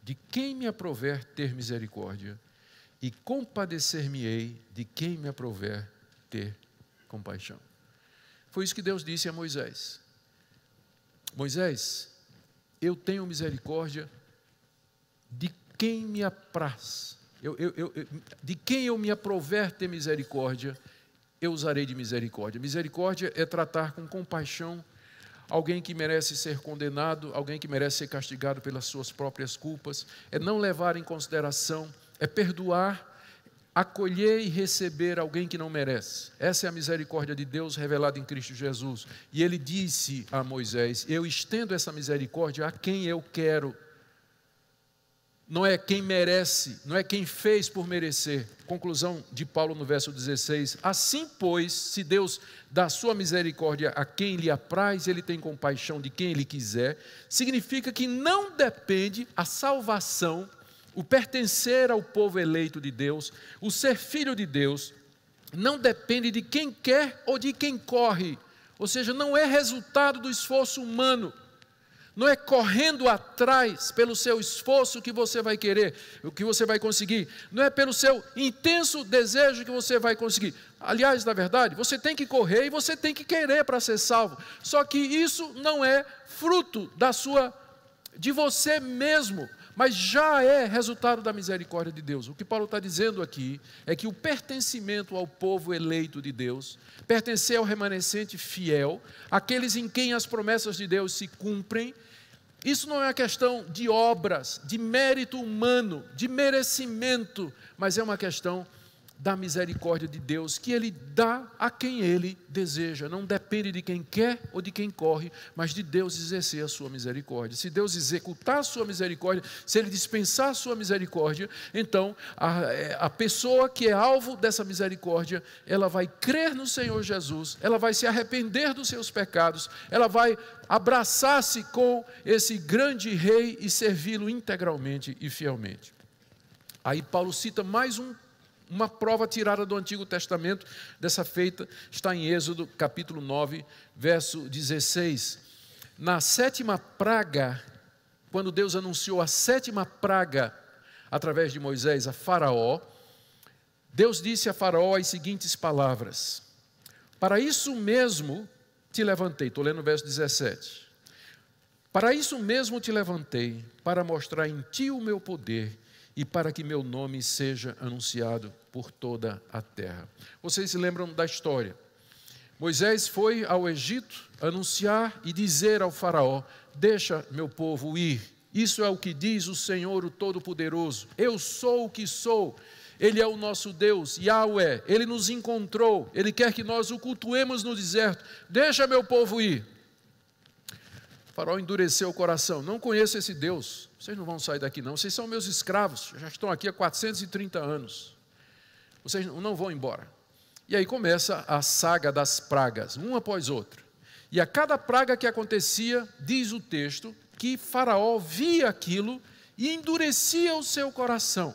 de quem me aprouver ter misericórdia, e compadecer-me-ei de quem me aprouver ter compaixão. Foi isso que Deus disse a Moisés. Moisés, eu tenho misericórdia de quem me apraz. De quem eu me aprouver ter misericórdia, eu usarei de misericórdia. Misericórdia é tratar com compaixão alguém que merece ser condenado, alguém que merece ser castigado pelas suas próprias culpas, é não levar em consideração, é perdoar, acolher e receber alguém que não merece. Essa é a misericórdia de Deus revelada em Cristo Jesus. E ele disse a Moisés, eu estendo essa misericórdia a quem eu quero. Não é quem merece, não é quem fez por merecer. Conclusão de Paulo no verso 16. Assim, pois, se Deus dá sua misericórdia a quem lhe apraz, ele tem compaixão de quem ele quiser, significa que não depende a salvação, o pertencer ao povo eleito de Deus, o ser filho de Deus, não depende de quem quer ou de quem corre. Ou seja, não é resultado do esforço humano. Não é correndo atrás pelo seu esforço que você vai querer, o que você vai conseguir. Não é pelo seu intenso desejo que você vai conseguir. Aliás, na verdade, você tem que correr e você tem que querer para ser salvo. Só que isso não é fruto de você mesmo, mas já é resultado da misericórdia de Deus. O que Paulo está dizendo aqui é que o pertencimento ao povo eleito de Deus, pertencer ao remanescente fiel, aqueles em quem as promessas de Deus se cumprem, Isso não é uma questão de obras, de mérito humano, de merecimento, mas é uma questão da misericórdia de Deus, que Ele dá a quem Ele deseja. Não depende de quem quer ou de quem corre, mas de Deus exercer a sua misericórdia. Se Deus executar a sua misericórdia, se Ele dispensar a sua misericórdia, então a pessoa que é alvo dessa misericórdia, ela vai crer no Senhor Jesus, ela vai se arrepender dos seus pecados, ela vai abraçar-se com esse grande Rei e servi-lo integralmente e fielmente. Aí Paulo cita mais uma prova tirada do Antigo Testamento, dessa feita, está em Êxodo capítulo 9, verso 16. Na 7ª praga, quando Deus anunciou a 7ª praga, através de Moisés, a Faraó, Deus disse a Faraó as seguintes palavras: para isso mesmo te levantei, estou lendo o verso 17. Para isso mesmo te levantei, para mostrar em ti o meu poder, e para que meu nome seja anunciado por toda a terra. Vocês se lembram da história? Moisés foi ao Egito anunciar e dizer ao faraó: deixa meu povo ir. Isso é o que diz o Senhor, o Todo-Poderoso. Eu sou o que sou. Ele é o nosso Deus, Yahweh. Ele nos encontrou. Ele quer que nós o cultuemos no deserto. Deixa meu povo ir. O faraó endureceu o coração. Não conheço esse Deus. Vocês não vão sair daqui não. Vocês são meus escravos. Já estão aqui há 430 anos. Vocês não vão embora. E aí começa a saga das pragas, uma após outra. E a cada praga que acontecia, diz o texto, que Faraó via aquilo e endurecia o seu coração.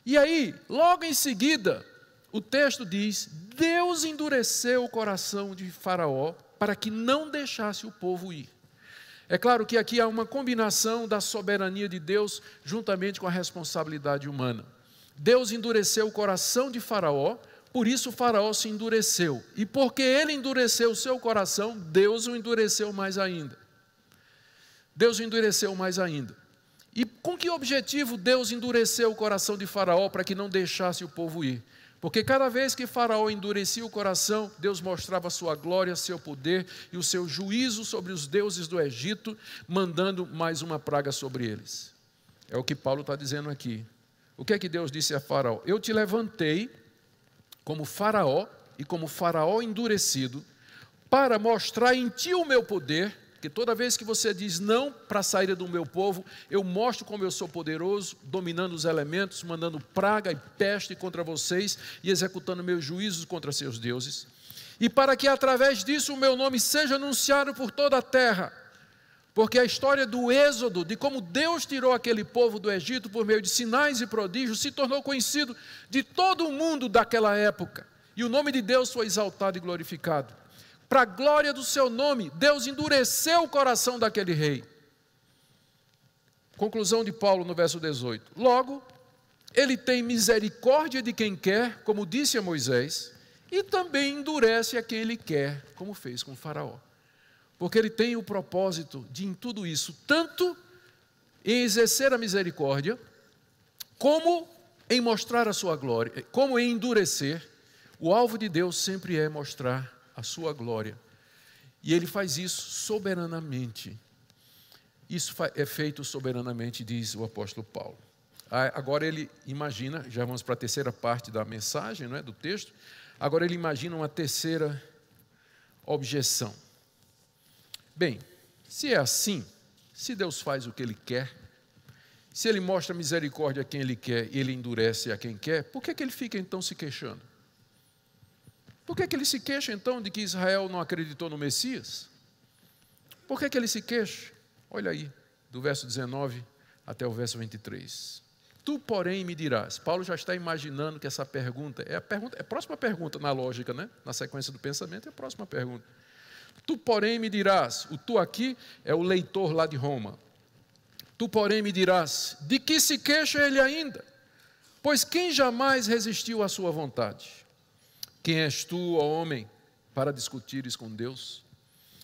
E aí, logo em seguida, o texto diz: Deus endureceu o coração de Faraó para que não deixasse o povo ir. É claro que aqui há uma combinação da soberania de Deus juntamente com a responsabilidade humana. Deus endureceu o coração de Faraó, por isso Faraó se endureceu. E porque ele endureceu o seu coração, Deus o endureceu mais ainda. Deus o endureceu mais ainda. E com que objetivo Deus endureceu o coração de Faraó para que não deixasse o povo ir? Porque cada vez que Faraó endurecia o coração, Deus mostrava a sua glória, seu poder e o seu juízo sobre os deuses do Egito, mandando mais uma praga sobre eles. É o que Paulo está dizendo aqui. O que é que Deus disse a Faraó? Eu te levantei como Faraó e como Faraó endurecido, para mostrar em ti o meu poder, porque toda vez que você diz não para a saída do meu povo, eu mostro como eu sou poderoso, dominando os elementos, mandando praga e peste contra vocês e executando meus juízos contra seus deuses. E para que através disso o meu nome seja anunciado por toda a terra. Porque a história do Êxodo, de como Deus tirou aquele povo do Egito por meio de sinais e prodígios, se tornou conhecido de todo o mundo daquela época. E o nome de Deus foi exaltado e glorificado. Para a glória do seu nome, Deus endureceu o coração daquele rei. Conclusão de Paulo no verso 18. Logo, ele tem misericórdia de quem quer, como disse a Moisés, e também endurece a quem ele quer, como fez com Faraó. Porque ele tem o propósito de, em tudo isso, tanto em exercer a misericórdia, como em mostrar a sua glória, como em endurecer. O alvo de Deus sempre é mostrar a sua glória. E ele faz isso soberanamente. Isso é feito soberanamente, diz o apóstolo Paulo. Agora ele imagina, já vamos para a terceira parte da mensagem, não é, do texto. Agora ele imagina uma terceira objeção. Bem, se é assim, se Deus faz o que Ele quer, se Ele mostra misericórdia a quem Ele quer e Ele endurece a quem quer, por que Ele fica então se queixando? Por que Ele se queixa então de que Israel não acreditou no Messias? Por que Ele se queixa? Olha aí, do verso 19 até o verso 23. Tu, porém, me dirás. Paulo já está imaginando que essa pergunta é a próxima pergunta na lógica, né? Na sequência do pensamento, é a próxima pergunta. Tu, porém, me dirás, o tu aqui é o leitor lá de Roma. Tu, porém, me dirás, de que se queixa ele ainda? Pois quem jamais resistiu à sua vontade? Quem és tu, ó homem, para discutires com Deus?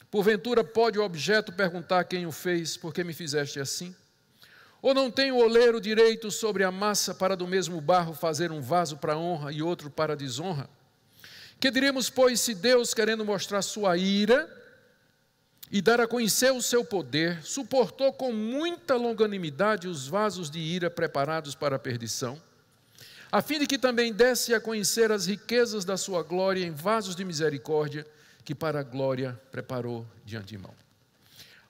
Porventura pode o objeto perguntar quem o fez, por que me fizeste assim? Ou não tem o oleiro direito sobre a massa para do mesmo barro fazer um vaso para honra e outro para desonra? Que diremos, pois, se Deus, querendo mostrar sua ira, e dar a conhecer o seu poder, suportou com muita longanimidade os vasos de ira preparados para a perdição, a fim de que também desse a conhecer as riquezas da sua glória em vasos de misericórdia, que para a glória preparou de antemão.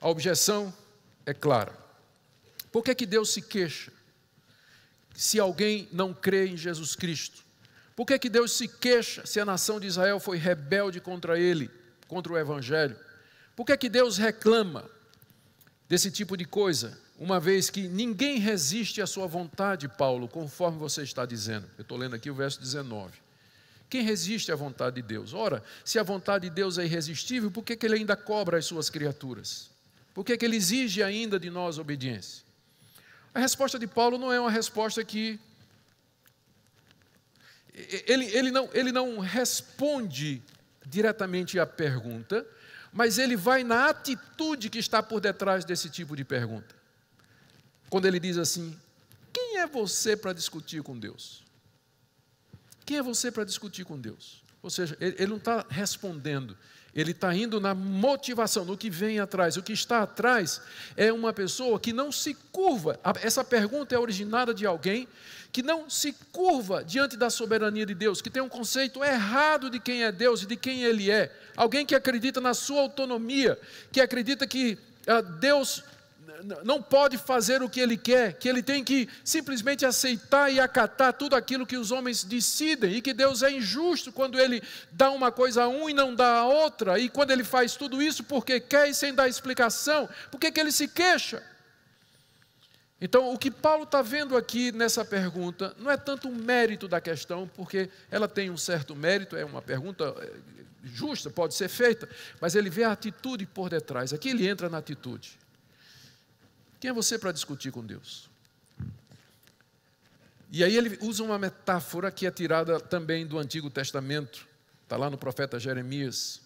A objeção é clara. Por que que Deus se queixa se alguém não crê em Jesus Cristo? Por que que Deus se queixa se a nação de Israel foi rebelde contra ele, contra o Evangelho? Por que que Deus reclama desse tipo de coisa, uma vez que ninguém resiste à sua vontade, Paulo, conforme você está dizendo? Eu estou lendo aqui o verso 19. Quem resiste à vontade de Deus? Ora, se a vontade de Deus é irresistível, por que que ele ainda cobra as suas criaturas? Por que que ele exige ainda de nós obediência? A resposta de Paulo não é uma resposta que... Ele não responde diretamente à pergunta, mas ele vai na atitude que está por detrás desse tipo de pergunta. Quando ele diz assim: quem é você para discutir com Deus? Quem é você para discutir com Deus? Ou seja, ele não está respondendo, ele está indo na motivação, no que vem atrás. O que está atrás é uma pessoa que não se curva. Essa pergunta é originada de alguém que não se curva diante da soberania de Deus, que tem um conceito errado de quem é Deus e de quem Ele é. Alguém que acredita na sua autonomia, que acredita que Deus não pode fazer o que Ele quer, que Ele tem que simplesmente aceitar e acatar tudo aquilo que os homens decidem, e que Deus é injusto quando Ele dá uma coisa a um e não dá a outra, e quando Ele faz tudo isso porque quer e sem dar explicação, por que que Ele se queixa? Então, o que Paulo está vendo aqui nessa pergunta não é tanto o mérito da questão, porque ela tem um certo mérito, é uma pergunta justa, pode ser feita, mas ele vê a atitude por detrás. Aqui ele entra na atitude. Quem é você para discutir com Deus? E aí ele usa uma metáfora que é tirada também do Antigo Testamento, está lá no profeta Jeremias.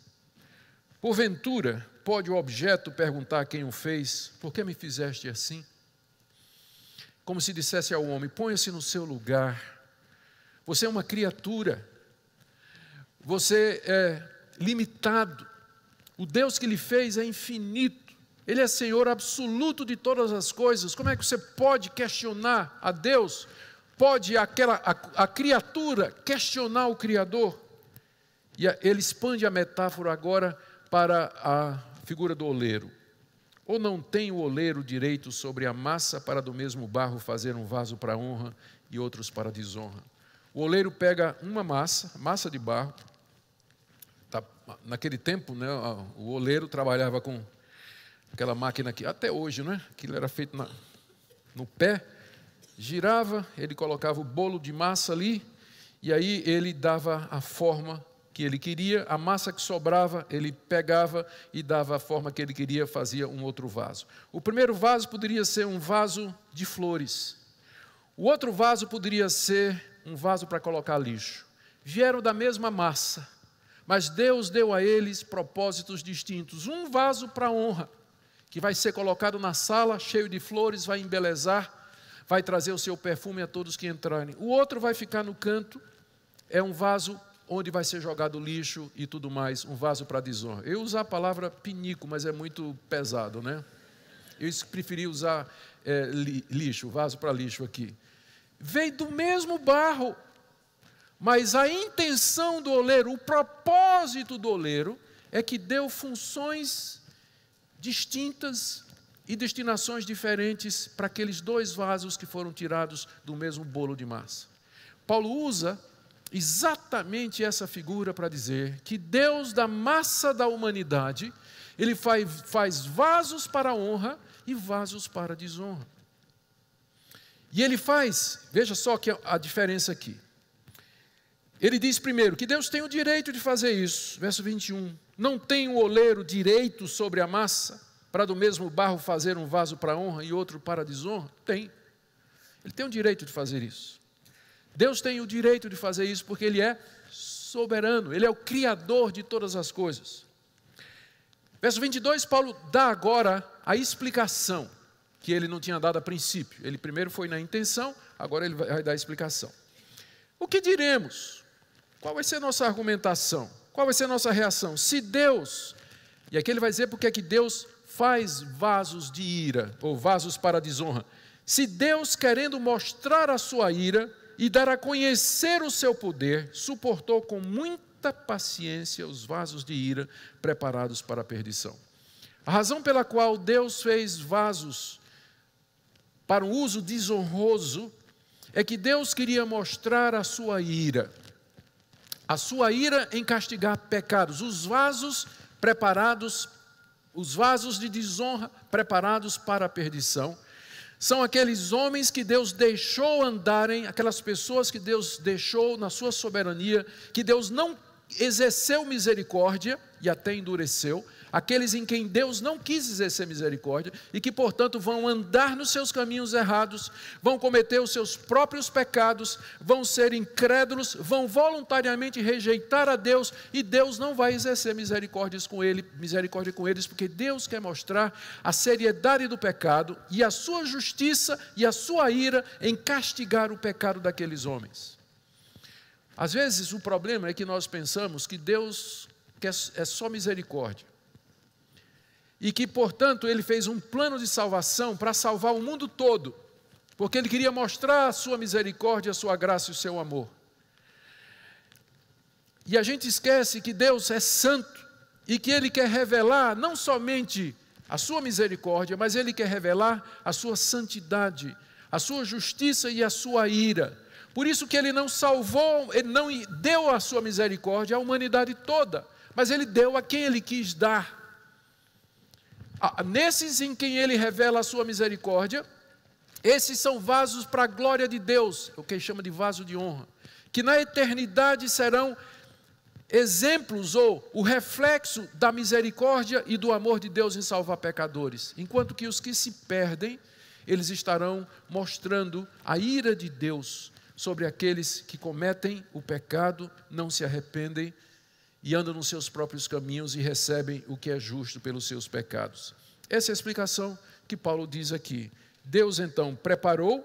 Porventura, pode o objeto perguntar a quem o fez: por que me fizeste assim? Como se dissesse ao homem: ponha-se no seu lugar. Você é uma criatura. Você é limitado. O Deus que lhe fez é infinito. Ele é Senhor absoluto de todas as coisas. Como é que você pode questionar a Deus? Pode a criatura questionar o Criador? E ele expande a metáfora agora para a figura do oleiro. Ou não tem o oleiro direito sobre a massa para do mesmo barro fazer um vaso para honra e outros para desonra? O oleiro pega uma massa de barro. Naquele tempo, né, o oleiro trabalhava com aquela máquina que até hoje, né, aquilo era feito no pé, girava, ele colocava o bolo de massa ali, e aí ele dava a forma que ele queria, a massa que sobrava, ele pegava e dava a forma que ele queria, fazia um outro vaso. O primeiro vaso poderia ser um vaso de flores. O outro vaso poderia ser um vaso para colocar lixo. Vieram da mesma massa, mas Deus deu a eles propósitos distintos. Um vaso para honra, que vai ser colocado na sala, cheio de flores, vai embelezar, vai trazer o seu perfume a todos que entrarem. O outro vai ficar no canto, é um vaso onde vai ser jogado lixo e tudo mais, um vaso para desonra. Eu uso a palavra pinico, mas é muito pesado, né? Eu preferi usar lixo, vaso para lixo aqui. Veio do mesmo barro, mas a intenção do oleiro, o propósito do oleiro, é que deu funções distintas e destinações diferentes para aqueles dois vasos que foram tirados do mesmo bolo de massa. Paulo usa exatamente essa figura para dizer que Deus, da massa da humanidade, Ele faz vasos para honra e vasos para desonra. E Ele faz, veja só que a diferença aqui. Ele diz primeiro que Deus tem o direito de fazer isso, verso 21. Não tem o oleiro direito sobre a massa, para do mesmo barro fazer um vaso para honra e outro para desonra? Tem. Ele tem o direito de fazer isso. Deus tem o direito de fazer isso porque Ele é soberano, Ele é o Criador de todas as coisas. Verso 22, Paulo dá agora a explicação que ele não tinha dado a princípio. Ele primeiro foi na intenção, agora ele vai dar a explicação. O que diremos? Qual vai ser a nossa argumentação? Qual vai ser a nossa reação? Se Deus E aqui ele vai dizer porque é que Deus faz vasos de ira, ou vasos para a desonra. Se Deus, querendo mostrar a sua ira e dar a conhecer o seu poder, suportou com muita paciência os vasos de ira preparados para a perdição. A razão pela qual Deus fez vasos para um uso desonroso é que Deus queria mostrar a sua ira em castigar pecados. Os vasos preparados, os vasos de desonra preparados para a perdição, são aqueles homens que Deus deixou andarem, aquelas pessoas que Deus deixou na sua soberania, que Deus não exerceu misericórdia e até endureceu, aqueles em quem Deus não quis exercer misericórdia e que, portanto, vão andar nos seus caminhos errados, vão cometer os seus próprios pecados, vão ser incrédulos, vão voluntariamente rejeitar a Deus e Deus não vai exercer misericórdia com eles, porque Deus quer mostrar a seriedade do pecado e a sua justiça e a sua ira em castigar o pecado daqueles homens. Às vezes o problema é que nós pensamos que Deus é só misericórdia. E que, portanto, Ele fez um plano de salvação para salvar o mundo todo, porque Ele queria mostrar a sua misericórdia, a sua graça e o seu amor. E a gente esquece que Deus é santo e que Ele quer revelar não somente a sua misericórdia, mas Ele quer revelar a sua santidade, a sua justiça e a sua ira. Por isso que Ele não salvou, Ele não deu a sua misericórdia à humanidade toda, mas Ele deu a quem Ele quis dar. Nesses em quem Ele revela a sua misericórdia, esses são vasos para a glória de Deus, o que ele chama de vaso de honra, que na eternidade serão exemplos ou o reflexo da misericórdia e do amor de Deus em salvar pecadores, enquanto que os que se perdem, eles estarão mostrando a ira de Deus sobre aqueles que cometem o pecado, não se arrependem e andam nos seus próprios caminhos e recebem o que é justo pelos seus pecados. Essa é a explicação que Paulo diz aqui. Deus então preparou,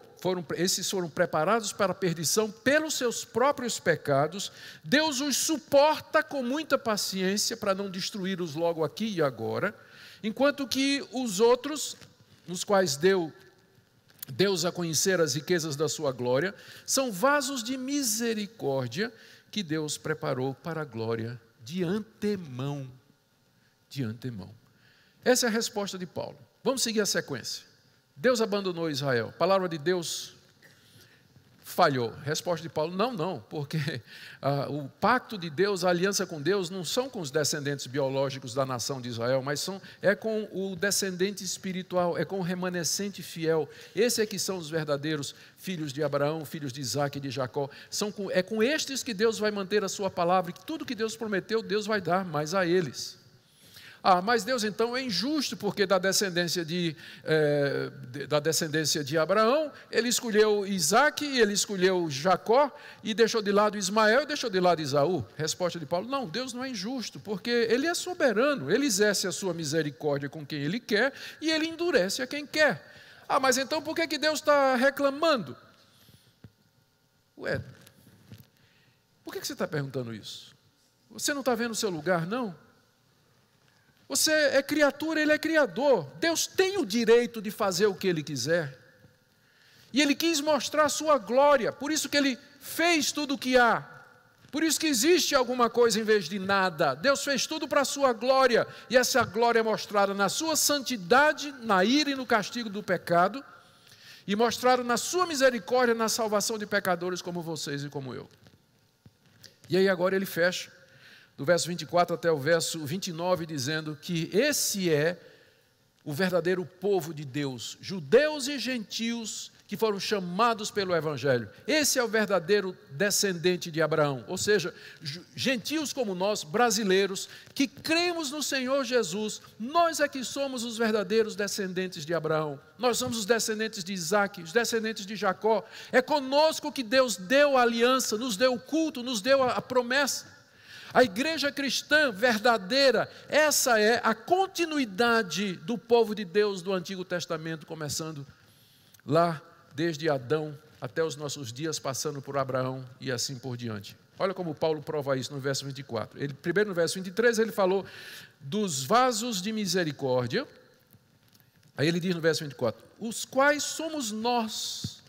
esses foram preparados para a perdição pelos seus próprios pecados. Deus os suporta com muita paciência para não destruí-los logo aqui e agora, enquanto que os outros, nos quais Deus a conhecer as riquezas da sua glória, são vasos de misericórdia que Deus preparou para a glória de antemão. De antemão. Essa é a resposta de Paulo. Vamos seguir a sequência. Deus abandonou Israel. A palavra de Deus falhou. Resposta de Paulo, não, porque o pacto de Deus, a aliança com Deus, não são com os descendentes biológicos da nação de Israel, mas é com o descendente espiritual, é com o remanescente fiel. Esse é que são os verdadeiros filhos de Abraão, filhos de Isaac e de Jacó. É com estes que Deus vai manter a sua palavra, e que tudo que Deus prometeu, Deus vai dar mais a eles. Mas Deus então é injusto, porque da descendência de Abraão, Ele escolheu Isaac, Ele escolheu Jacó, e deixou de lado Ismael e deixou de lado Esaú. Resposta de Paulo, não, Deus não é injusto, porque Ele é soberano, Ele exerce a sua misericórdia com quem Ele quer, e Ele endurece a quem quer. Mas então por que Deus está reclamando? Por que você está perguntando isso? Você não está vendo o seu lugar, não? Você é criatura, Ele é criador. Deus tem o direito de fazer o que Ele quiser. E Ele quis mostrar a sua glória. Por isso que Ele fez tudo o que há. Por isso que existe alguma coisa em vez de nada. Deus fez tudo para a sua glória. E essa glória é mostrada na sua santidade, na ira e no castigo do pecado. E mostrada na sua misericórdia, na salvação de pecadores como vocês e como eu. E aí agora Ele fecha do verso 24 até o verso 29, dizendo que esse é o verdadeiro povo de Deus, judeus e gentios que foram chamados pelo Evangelho. Esse é o verdadeiro descendente de Abraão, ou seja, gentios como nós, brasileiros, que cremos no Senhor Jesus, nós é que somos os verdadeiros descendentes de Abraão. Nós somos os descendentes de Isaac, os descendentes de Jacó. É conosco que Deus deu a aliança, nos deu o culto, nos deu a promessa. A igreja cristã verdadeira, essa é a continuidade do povo de Deus do Antigo Testamento, começando lá desde Adão até os nossos dias, passando por Abraão e assim por diante. Olha como Paulo prova isso no verso 24. Primeiro, no verso 23, ele falou dos vasos de misericórdia. Aí ele diz no verso 24, os quais somos nós.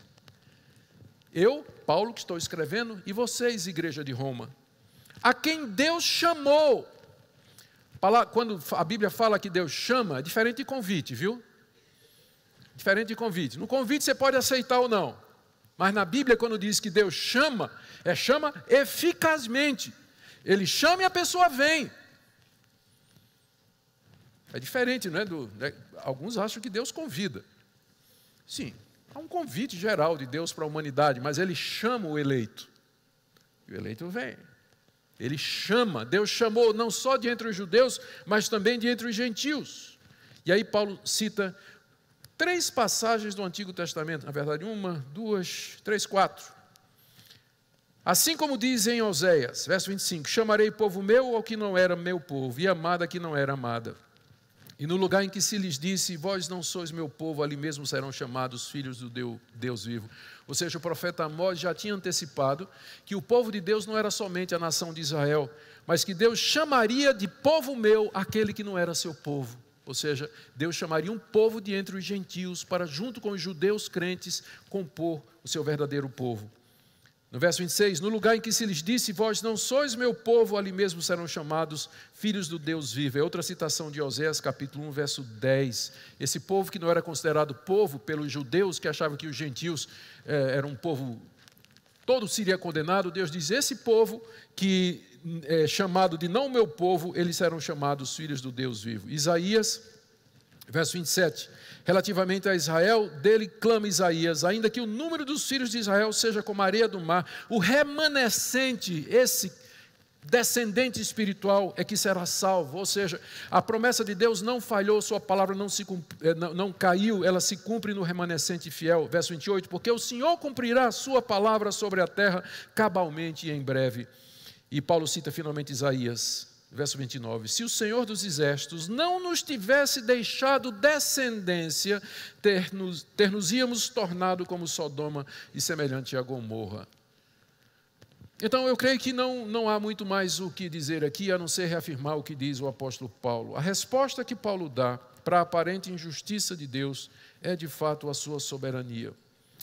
Eu, Paulo, que estou escrevendo, e vocês, igreja de Roma, a quem Deus chamou. Quando a Bíblia fala que Deus chama, é diferente de convite, viu? Diferente de convite. No convite você pode aceitar ou não. Mas na Bíblia, quando diz que Deus chama, chama eficazmente. Ele chama e a pessoa vem. É diferente, não é? Alguns acham que Deus convida. Sim, há um convite geral de Deus para a humanidade, mas Ele chama o eleito. E o eleito vem. Ele chama. Deus chamou não só de entre os judeus, mas também de entre os gentios. E aí Paulo cita 3 passagens do Antigo Testamento, na verdade 1, 2, 3, 4. Assim como diz em Oséias, verso 25, chamarei povo meu ao que não era meu povo, e amada a que não era amada. E no lugar em que se lhes disse, vós não sois meu povo, ali mesmo serão chamados filhos do Deus vivo. Ou seja, o profeta Amós já tinha antecipado que o povo de Deus não era somente a nação de Israel, mas que Deus chamaria de povo meu aquele que não era seu povo. Ou seja, Deus chamaria um povo de entre os gentios para, junto com os judeus crentes, compor o seu verdadeiro povo. No verso 26, no lugar em que se lhes disse, vós não sois meu povo, ali mesmo serão chamados filhos do Deus vivo. É outra citação de Oséias, capítulo 1, verso 10. Esse povo que não era considerado povo pelos judeus, que achavam que os gentios eram um povo, todo seria condenado, Deus diz, esse povo que é chamado de não meu povo, eles serão chamados filhos do Deus vivo. Isaías, verso 27, relativamente a Israel, dele clama Isaías, ainda que o número dos filhos de Israel seja como a areia do mar, o remanescente, esse descendente espiritual é que será salvo. Ou seja, a promessa de Deus não falhou, sua palavra não caiu, ela se cumpre no remanescente fiel. Verso 28, porque o Senhor cumprirá a sua palavra sobre a terra cabalmente e em breve. E Paulo cita finalmente Isaías, verso 29, se o Senhor dos Exércitos não nos tivesse deixado descendência, ter-nos-íamos tornado como Sodoma e semelhante a Gomorra. Então eu creio que não há muito mais o que dizer aqui, a não ser reafirmar o que diz o apóstolo Paulo. A resposta que Paulo dá para a aparente injustiça de Deus é de fato a sua soberania.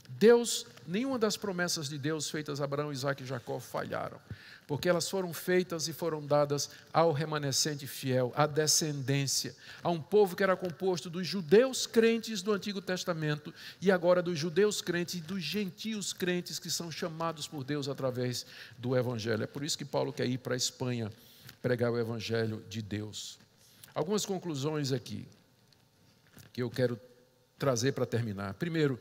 Deus, nenhuma das promessas de Deus feitas a Abraão, Isaque e Jacó falharam, porque elas foram feitas e foram dadas ao remanescente fiel, à descendência, a um povo que era composto dos judeus crentes do Antigo Testamento e agora dos judeus crentes e dos gentios crentes que são chamados por Deus através do Evangelho. É por isso que Paulo quer ir para a Espanha pregar o Evangelho de Deus. Algumas conclusões aqui que eu quero trazer para terminar. Primeiro,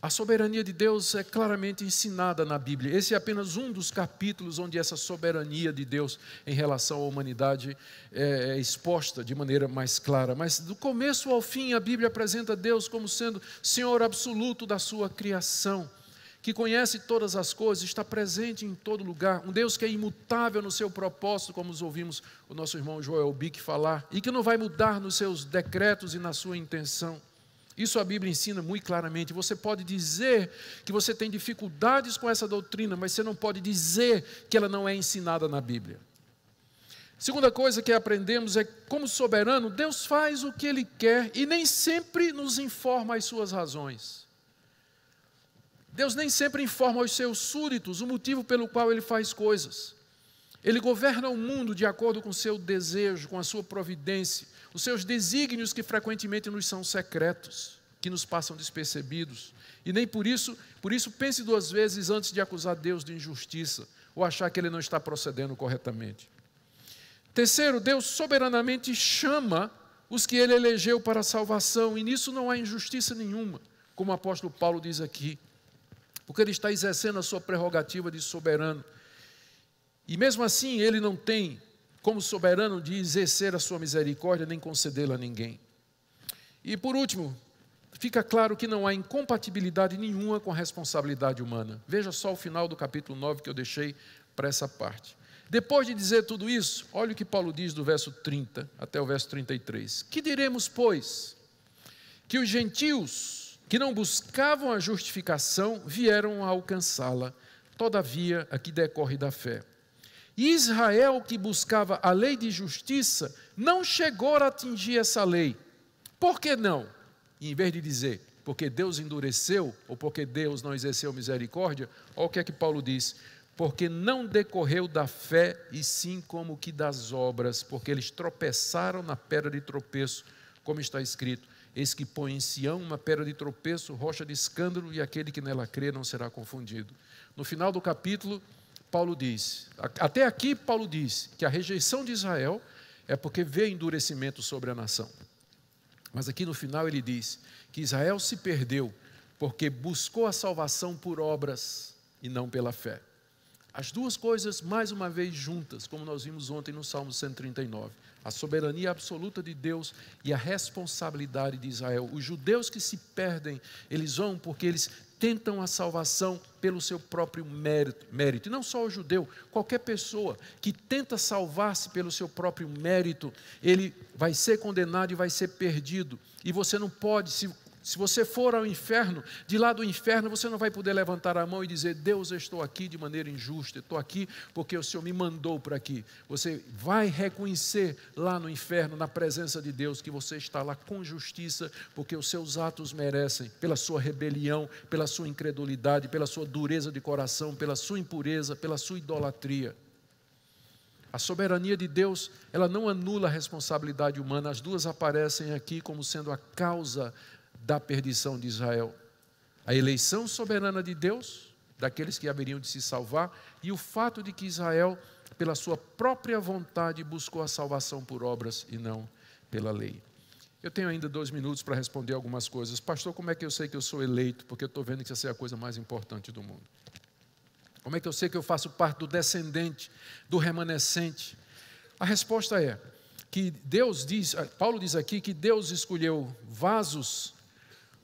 a soberania de Deus é claramente ensinada na Bíblia. Esse é apenas um dos capítulos onde essa soberania de Deus em relação à humanidade é exposta de maneira mais clara. Mas do começo ao fim a Bíblia apresenta Deus como sendo Senhor absoluto da sua criação, que conhece todas as coisas, está presente em todo lugar. Um Deus que é imutável no seu propósito, como ouvimos o nosso irmão Joel Bick falar, e que não vai mudar nos seus decretos e na sua intenção. Isso a Bíblia ensina muito claramente. Você pode dizer que você tem dificuldades com essa doutrina, mas você não pode dizer que ela não é ensinada na Bíblia. Segunda coisa que aprendemos é que, como soberano, Deus faz o que Ele quer e nem sempre nos informa as suas razões. Deus nem sempre informa aos seus súditos o motivo pelo qual Ele faz coisas. Ele governa o mundo de acordo com o seu desejo, com a sua providência, os seus desígnios que frequentemente nos são secretos, que nos passam despercebidos. E nem por isso pense 2 vezes antes de acusar Deus de injustiça ou achar que Ele não está procedendo corretamente. Terceiro, Deus soberanamente chama os que Ele elegeu para a salvação, e nisso não há injustiça nenhuma, como o apóstolo Paulo diz aqui, porque Ele está exercendo a sua prerrogativa de soberano. E mesmo assim Ele não tem como soberano de exercer a sua misericórdia nem concedê-la a ninguém. E por último, fica claro que não há incompatibilidade nenhuma com a responsabilidade humana. Veja só o final do capítulo 9 que eu deixei para essa parte. Depois de dizer tudo isso, olha o que Paulo diz do verso 30 até o verso 33. Que diremos, pois? Que os gentios que não buscavam a justificação vieram a alcançá-la, Todavia, aqui decorre da fé. Israel, que buscava a lei de justiça, não chegou a atingir essa lei. Por que não? Em vez de dizer, porque Deus endureceu, ou porque Deus não exerceu misericórdia, olha o que é que Paulo diz. Porque não decorreu da fé, e sim como que das obras, porque eles tropeçaram na pedra de tropeço, como está escrito, eis que põe em Sião uma pedra de tropeço, rocha de escândalo, e aquele que nela crê não será confundido. No final do capítulo, Paulo diz, até aqui Paulo diz, que a rejeição de Israel é porque vê endurecimento sobre a nação. Mas aqui no final ele diz que Israel se perdeu porque buscou a salvação por obras e não pela fé. As duas coisas, mais uma vez, juntas, como nós vimos ontem no Salmo 139. A soberania absoluta de Deus e a responsabilidade de Israel. Os judeus que se perdem, eles vão porque eles tentam a salvação pelo seu próprio mérito. E não só o judeu, qualquer pessoa que tenta salvar-se pelo seu próprio mérito, ele vai ser condenado e vai ser perdido. E você não pode, se você for ao inferno, de lá do inferno você não vai poder levantar a mão e dizer, Deus, eu estou aqui de maneira injusta, eu estou aqui porque o Senhor me mandou para aqui. Você vai reconhecer lá no inferno, na presença de Deus, que você está lá com justiça, porque os seus atos merecem, pela sua rebelião, pela sua incredulidade, pela sua dureza de coração, pela sua impureza, pela sua idolatria. A soberania de Deus, ela não anula a responsabilidade humana, as duas aparecem aqui como sendo a causa da perdição de Israel. A eleição soberana de Deus, daqueles que haveriam de se salvar, e o fato de que Israel, pela sua própria vontade, buscou a salvação por obras e não pela lei. Eu tenho ainda 2 minutos para responder algumas coisas. Pastor, como é que eu sei que eu sou eleito? Porque eu estou vendo que essa é a coisa mais importante do mundo. Como é que eu sei que eu faço parte do descendente, do remanescente? A resposta é que Deus diz, Paulo diz aqui que Deus escolheu vasos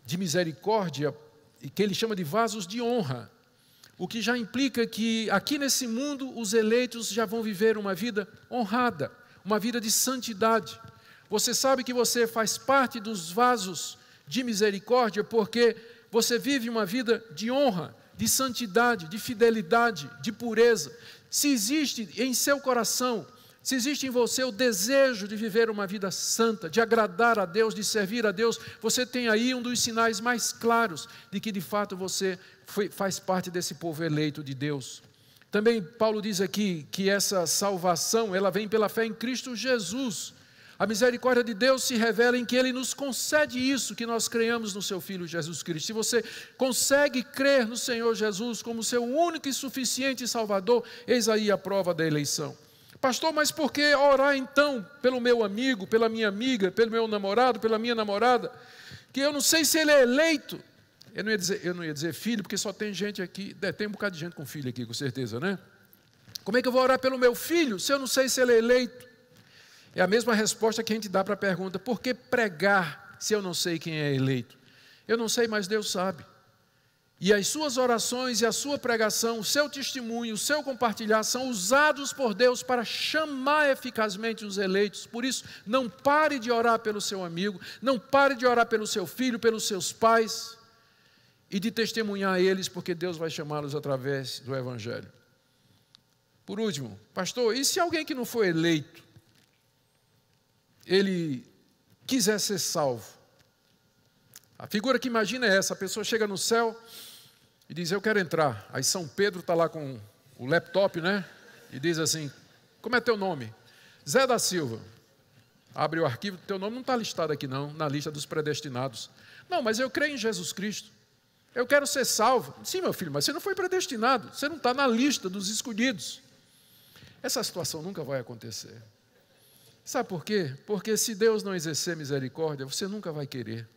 de misericórdia, e que ele chama de vasos de honra, o que já implica que aqui nesse mundo os eleitos já vão viver uma vida honrada, uma vida de santidade. Você sabe que você faz parte dos vasos de misericórdia porque você vive uma vida de honra, de santidade, de fidelidade, de pureza. Se existe em seu coração, se existe em você o desejo de viver uma vida santa, de agradar a Deus, de servir a Deus, você tem aí um dos sinais mais claros de que de fato você faz parte desse povo eleito de Deus. Também Paulo diz aqui que essa salvação, ela vem pela fé em Cristo Jesus. A misericórdia de Deus se revela em que Ele nos concede isso, que nós creiamos no Seu Filho Jesus Cristo. Se você consegue crer no Senhor Jesus como seu único e suficiente Salvador, eis aí a prova da eleição. Pastor, mas por que orar então pelo meu amigo, pela minha amiga, pelo meu namorado, pela minha namorada, que eu não sei se ele é eleito? Eu não ia dizer filho, porque só tem gente aqui, tem um bocado de gente com filho aqui, com certeza, né? Como é que eu vou orar pelo meu filho, se eu não sei se ele é eleito? É a mesma resposta que a gente dá para a pergunta, por que pregar, se eu não sei quem é eleito? Eu não sei, mas Deus sabe. E as suas orações e a sua pregação, o seu testemunho, o seu compartilhar são usados por Deus para chamar eficazmente os eleitos. Por isso, não pare de orar pelo seu amigo, não pare de orar pelo seu filho, pelos seus pais e de testemunhar a eles, porque Deus vai chamá-los através do Evangelho. Por último, pastor, e se alguém que não foi eleito, ele quiser ser salvo? A figura que imagina é essa, a pessoa chega no céu e diz, eu quero entrar. Aí São Pedro está lá com o laptop, né? E diz assim, como é teu nome? Zé da Silva. Abre o arquivo, teu nome não está listado aqui não, na lista dos predestinados. Não, mas eu creio em Jesus Cristo. Eu quero ser salvo. Sim, meu filho, mas você não foi predestinado. Você não está na lista dos escolhidos. Essa situação nunca vai acontecer. Sabe por quê? Porque se Deus não exercer misericórdia, você nunca vai querer.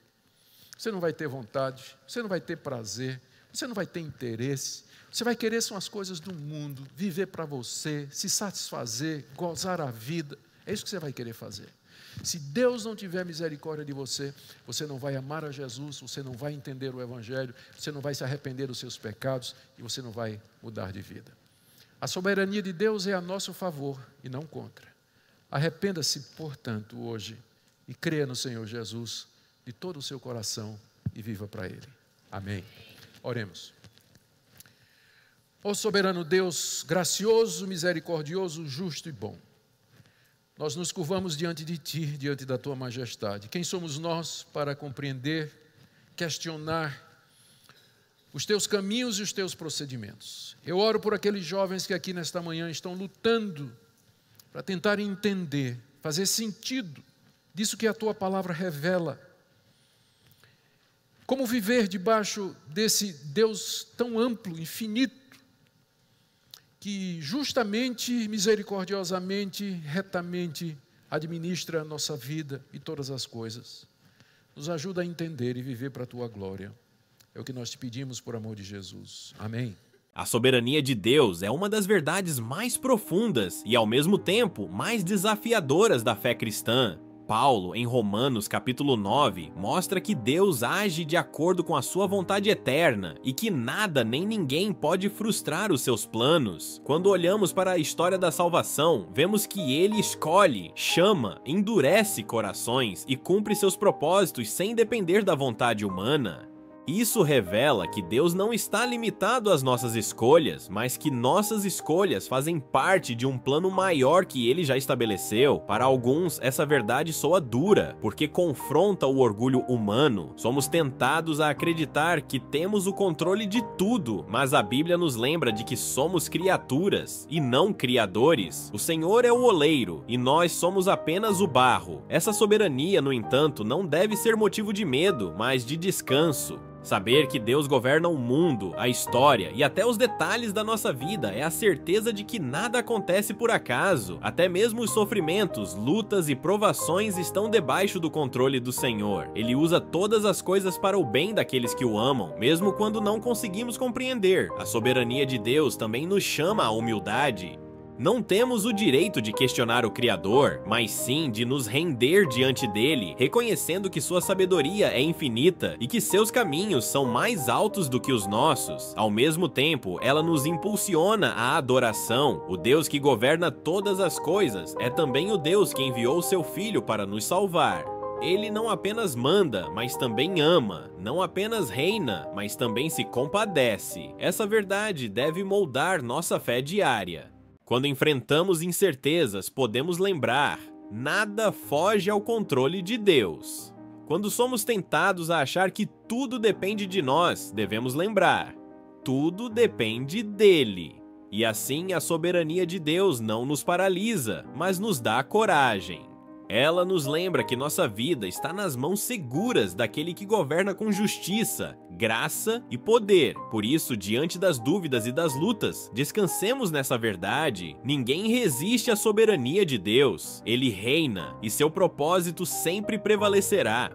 Você não vai ter vontade, você não vai ter prazer, você não vai ter interesse. Você vai querer são as coisas do mundo, viver para você, se satisfazer, gozar a vida. É isso que você vai querer fazer. Se Deus não tiver misericórdia de você, você não vai amar a Jesus, você não vai entender o Evangelho, você não vai se arrepender dos seus pecados e você não vai mudar de vida. A soberania de Deus é a nosso favor e não contra. Arrependa-se, portanto, hoje e creia no Senhor Jesus de todo o seu coração e viva para Ele. Amém. Oremos. Ó soberano Deus, gracioso, misericordioso, justo e bom, nós nos curvamos diante de Ti, diante da Tua majestade. Quem somos nós para compreender, questionar os Teus caminhos e os Teus procedimentos? Eu oro por aqueles jovens que aqui nesta manhã estão lutando para tentar entender, fazer sentido disso que a Tua palavra revela. Como viver debaixo desse Deus tão amplo, infinito, que justamente, misericordiosamente, retamente administra a nossa vida e todas as coisas. Nos ajuda a entender e viver para a Tua glória. É o que nós te pedimos por amor de Jesus. Amém. A soberania de Deus é uma das verdades mais profundas e, ao mesmo tempo, mais desafiadoras da fé cristã. Paulo, em Romanos capítulo 9, mostra que Deus age de acordo com a sua vontade eterna e que nada nem ninguém pode frustrar os seus planos. Quando olhamos para a história da salvação, vemos que Ele escolhe, chama, endurece corações e cumpre seus propósitos sem depender da vontade humana. Isso revela que Deus não está limitado às nossas escolhas, mas que nossas escolhas fazem parte de um plano maior que Ele já estabeleceu. Para alguns, essa verdade soa dura, porque confronta o orgulho humano. Somos tentados a acreditar que temos o controle de tudo, mas a Bíblia nos lembra de que somos criaturas e não criadores. O Senhor é o oleiro e nós somos apenas o barro. Essa soberania, no entanto, não deve ser motivo de medo, mas de descanso. Saber que Deus governa o mundo, a história e até os detalhes da nossa vida é a certeza de que nada acontece por acaso. Até mesmo os sofrimentos, lutas e provações estão debaixo do controle do Senhor. Ele usa todas as coisas para o bem daqueles que o amam, mesmo quando não conseguimos compreender. A soberania de Deus também nos chama à humildade. Não temos o direito de questionar o Criador, mas sim de nos render diante dele, reconhecendo que sua sabedoria é infinita e que seus caminhos são mais altos do que os nossos. Ao mesmo tempo, ela nos impulsiona à adoração. O Deus que governa todas as coisas é também o Deus que enviou seu Filho para nos salvar. Ele não apenas manda, mas também ama. Não apenas reina, mas também se compadece. Essa verdade deve moldar nossa fé diária. Quando enfrentamos incertezas, podemos lembrar: nada foge ao controle de Deus. Quando somos tentados a achar que tudo depende de nós, devemos lembrar: tudo depende dele. E assim a soberania de Deus não nos paralisa, mas nos dá coragem. Ela nos lembra que nossa vida está nas mãos seguras daquele que governa com justiça, graça e poder. Por isso, diante das dúvidas e das lutas, descansemos nessa verdade. Ninguém resiste à soberania de Deus. Ele reina e seu propósito sempre prevalecerá.